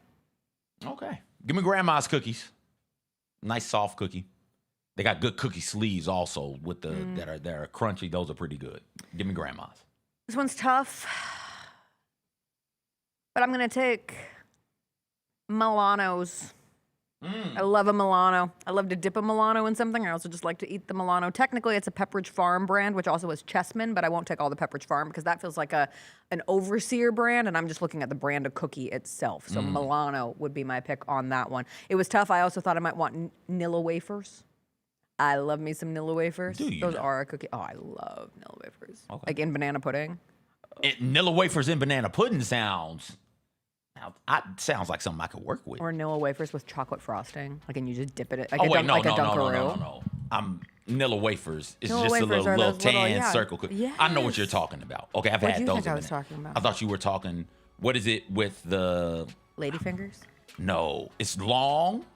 Speaker 7: Okay. Give me Grandma's cookies. Nice soft cookie. They got good cookie sleeves also with the that are crunchy. Those are pretty good. Give me Grandma's.
Speaker 5: This one's tough, but I'm gonna take Milano's. I love a Milano. I love to dip a Milano in something. I also just like to eat the Milano. Technically, it's a Pepperidge Farm brand, which also is Chessman, but I won't take all the Pepperidge Farm because that feels like an overseer brand, and I'm just looking at the brand of cookie itself. So Milano would be my pick on that one. It was tough. I also thought I might want Nilla wafers. I love me some Nilla wafers. Those are a cookie. Oh, I love Nilla wafers. Okay. Like in banana pudding.
Speaker 7: Nilla wafers in banana pudding sounds like something I could work with.
Speaker 5: Or Nilla wafers with chocolate frosting. Like, and you just dip it.
Speaker 7: Like no. Nilla wafers. It's
Speaker 5: Nilla
Speaker 7: just a
Speaker 5: wafers
Speaker 7: little tan circle cookie.
Speaker 5: Yes.
Speaker 7: I know what you're talking about. Okay, I've had those.
Speaker 5: What do you think I was talking about?
Speaker 7: I thought you were talking. What is it with the
Speaker 5: Ladyfingers?
Speaker 7: No, it's long.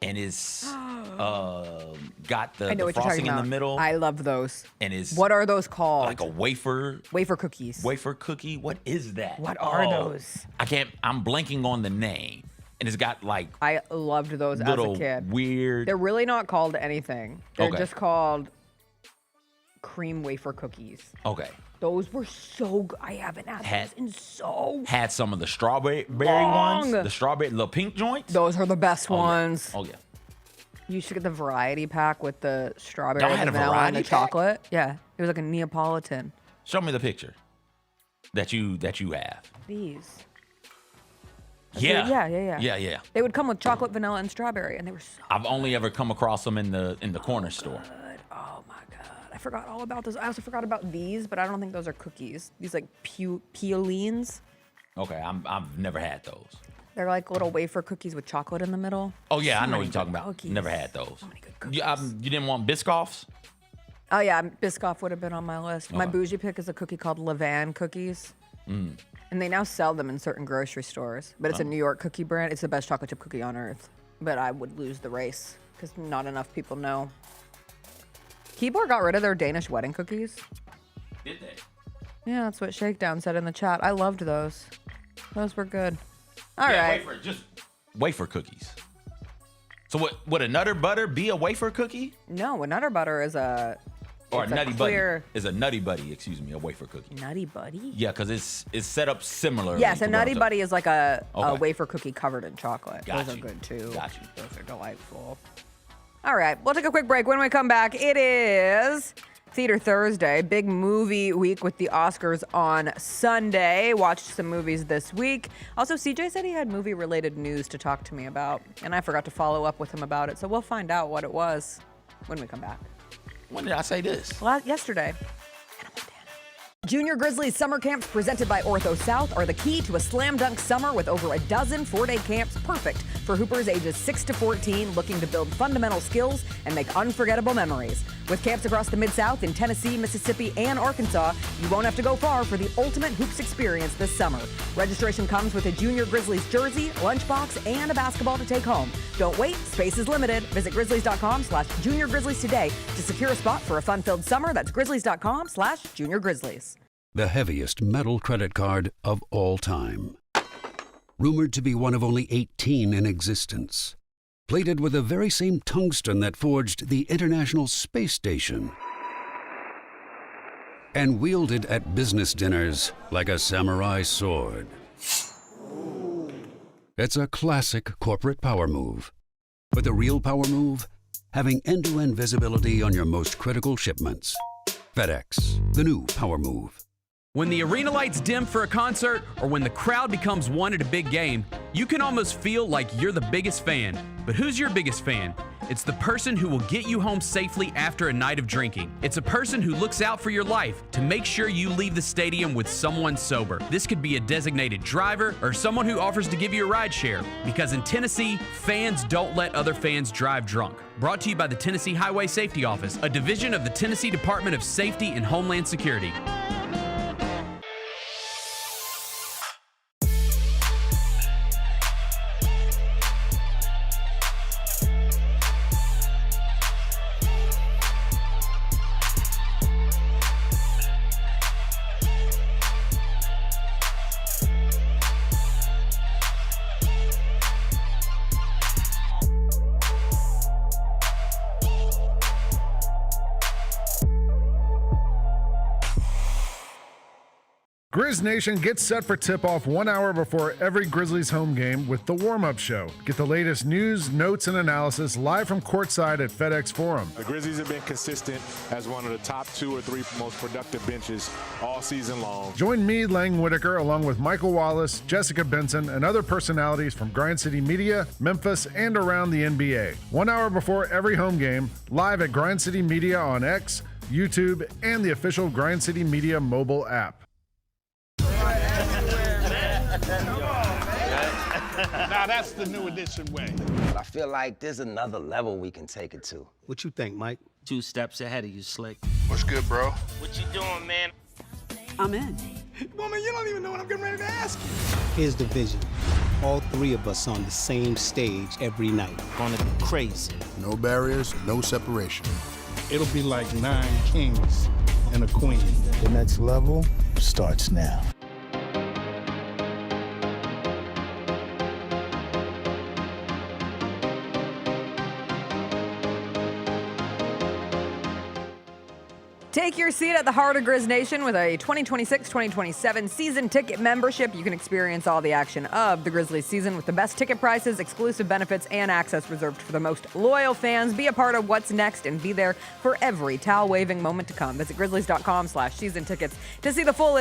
Speaker 7: and it's got
Speaker 5: I know
Speaker 7: the
Speaker 5: what you're
Speaker 7: frosting
Speaker 5: talking
Speaker 7: in
Speaker 5: about.
Speaker 7: the middle.
Speaker 5: I love those.
Speaker 7: And it's
Speaker 5: what are those called?
Speaker 7: like a wafer
Speaker 5: cookies.
Speaker 7: Wafer cookie. What is that?
Speaker 5: What are those?
Speaker 7: I'm blanking on the name. And it's got like
Speaker 5: I loved those as a
Speaker 7: little
Speaker 5: kid.
Speaker 7: weird.
Speaker 5: They're really not called anything. They're
Speaker 7: Okay.
Speaker 5: just called cream wafer cookies.
Speaker 7: Okay.
Speaker 5: Those were so good. I haven't had those in so
Speaker 7: Had some of the strawberry
Speaker 5: long.
Speaker 7: ones. The strawberry, the pink joints.
Speaker 5: Those are the best
Speaker 7: Oh, yeah.
Speaker 5: ones.
Speaker 7: Oh yeah.
Speaker 5: You should get the variety pack with the strawberry,
Speaker 7: Y'all
Speaker 5: and
Speaker 7: had
Speaker 5: the
Speaker 7: a
Speaker 5: vanilla, and
Speaker 7: variety
Speaker 5: the
Speaker 7: pack?
Speaker 5: chocolate. Yeah, it was like a Neapolitan.
Speaker 7: Show me the picture that you have.
Speaker 5: These.
Speaker 7: Yeah.
Speaker 5: Yeah.
Speaker 7: Yeah.
Speaker 5: They would come with chocolate, vanilla, and strawberry, and they were so
Speaker 7: I've only ever come across them in the corner store.
Speaker 5: good. Oh my god, I forgot all about those. I also forgot about these, but I don't think those are cookies. These like piolines.
Speaker 7: Okay, I've never had those.
Speaker 5: They're like little wafer cookies with chocolate in the middle.
Speaker 7: Oh yeah,
Speaker 5: So
Speaker 7: I know what
Speaker 5: many
Speaker 7: you're talking
Speaker 5: good
Speaker 7: about.
Speaker 5: cookies.
Speaker 7: Never had those.
Speaker 5: So many good
Speaker 7: You,
Speaker 5: cookies.
Speaker 7: you didn't want Biscoffs?
Speaker 5: Oh yeah, Biscoff would have been on my list. My
Speaker 7: Okay.
Speaker 5: bougie pick is a cookie called Levain cookies.
Speaker 7: Mm.
Speaker 5: And they now sell them in certain grocery stores. But it's a
Speaker 7: Oh.
Speaker 5: New York cookie brand. It's the best chocolate chip cookie on earth. But I would lose the race because not enough people know. Keyboard got rid of their Danish wedding cookies.
Speaker 7: Did they?
Speaker 5: Yeah, that's what Shakedown said in the chat. I loved those. Those were good. All right.
Speaker 7: Just wafer cookies. So would a Nutter Butter be a wafer cookie?
Speaker 5: No, a Nutter Butter is a...
Speaker 7: Or
Speaker 5: it's
Speaker 7: a Nutty
Speaker 5: clear...
Speaker 7: Buddy? Is a Nutty Buddy, excuse me, a wafer cookie.
Speaker 5: Nutty Buddy?
Speaker 7: Yeah, because it's set up similar.
Speaker 5: Yes, a Nutty Buddy is like a
Speaker 7: Okay.
Speaker 5: wafer cookie covered in chocolate.
Speaker 7: Got
Speaker 5: Those
Speaker 7: you.
Speaker 5: are good too.
Speaker 7: Got you.
Speaker 5: Those are delightful. All right, we'll take a quick break. When we come back, it is Theater Thursday, big movie week with the Oscars on Sunday. Watched some movies this week. Also, CJ said he had movie-related news to talk to me about, and I forgot to follow up with him about it, so we'll find out what it was when we come back.
Speaker 7: When did I say this?
Speaker 5: Yesterday. Junior Grizzlies summer camps presented by Ortho South are the key to a slam dunk summer with over a dozen 4-day camps perfect for hoopers ages 6 to 14 looking to build fundamental skills and make unforgettable memories. With camps across the Mid-South in Tennessee, Mississippi, and Arkansas, you won't have to go far for the ultimate hoops experience this summer. Registration comes with a Junior Grizzlies jersey, lunchbox, and a basketball to take home. Don't wait, space is limited. Visit grizzlies.com/Junior Grizzlies today to secure a spot for a fun-filled summer. That's grizzlies.com/Junior Grizzlies.
Speaker 13: The heaviest metal credit card of all time. Rumored to be one of only 18 in existence. Plated with the very same tungsten that forged the International Space Station. And wielded at business dinners like a samurai sword. It's a classic corporate power move. But the real power move? Having end-to-end visibility on your most critical shipments. FedEx, the new power move.
Speaker 14: When the arena lights dim for a concert, or when the crowd becomes one at a big game, you can almost feel like you're the biggest fan. But who's your biggest fan? It's the person who will get you home safely after a night of drinking. It's a person who looks out for your life to make sure you leave the stadium with someone sober. This could be a designated driver or someone who offers to give you a ride share. Because in Tennessee, fans don't let other fans drive drunk. Brought to you by the Tennessee Highway Safety Office, a division of the Tennessee Department of Safety and Homeland Security.
Speaker 21: Grizz Nation gets set for tip-off 1 hour before every Grizzlies home game with the warm-up show. Get the latest news, notes, and analysis live from courtside at FedEx Forum.
Speaker 22: The Grizzlies have been consistent as one of the top 2 or 3 most productive benches all season long.
Speaker 21: Join me, Lang Whitaker, along with Michael Wallace, Jessica Benson, and other personalities from Grind City Media, Memphis, and around the NBA. 1 hour before every home game, live at Grind City Media on X, YouTube, and the official Grind City Media mobile app.
Speaker 23: Now that's the new edition way.
Speaker 24: I feel like there's another level we can take it to.
Speaker 25: What you think, Mike? 2 steps ahead of you, Slick.
Speaker 23: What's good, bro?
Speaker 24: What you doing, man?
Speaker 25: I'm in.
Speaker 23: Woman, you don't even know what I'm getting ready to ask you.
Speaker 25: Here's the vision.
Speaker 2: all three of us on the same stage every night.
Speaker 25: Gonna be crazy.
Speaker 3: No barriers, no separation.
Speaker 23: It'll be like 9 kings and a queen.
Speaker 3: The next level starts now.
Speaker 5: Take your seat at the heart of Grizz Nation with a 2026-2027 season ticket membership. You can experience all the action of the Grizzlies season with the best ticket prices, exclusive benefits, and access reserved for the most loyal fans. Be a part of what's next and be there for every towel-waving moment to come. Visit grizzlies.com/season tickets to see the full list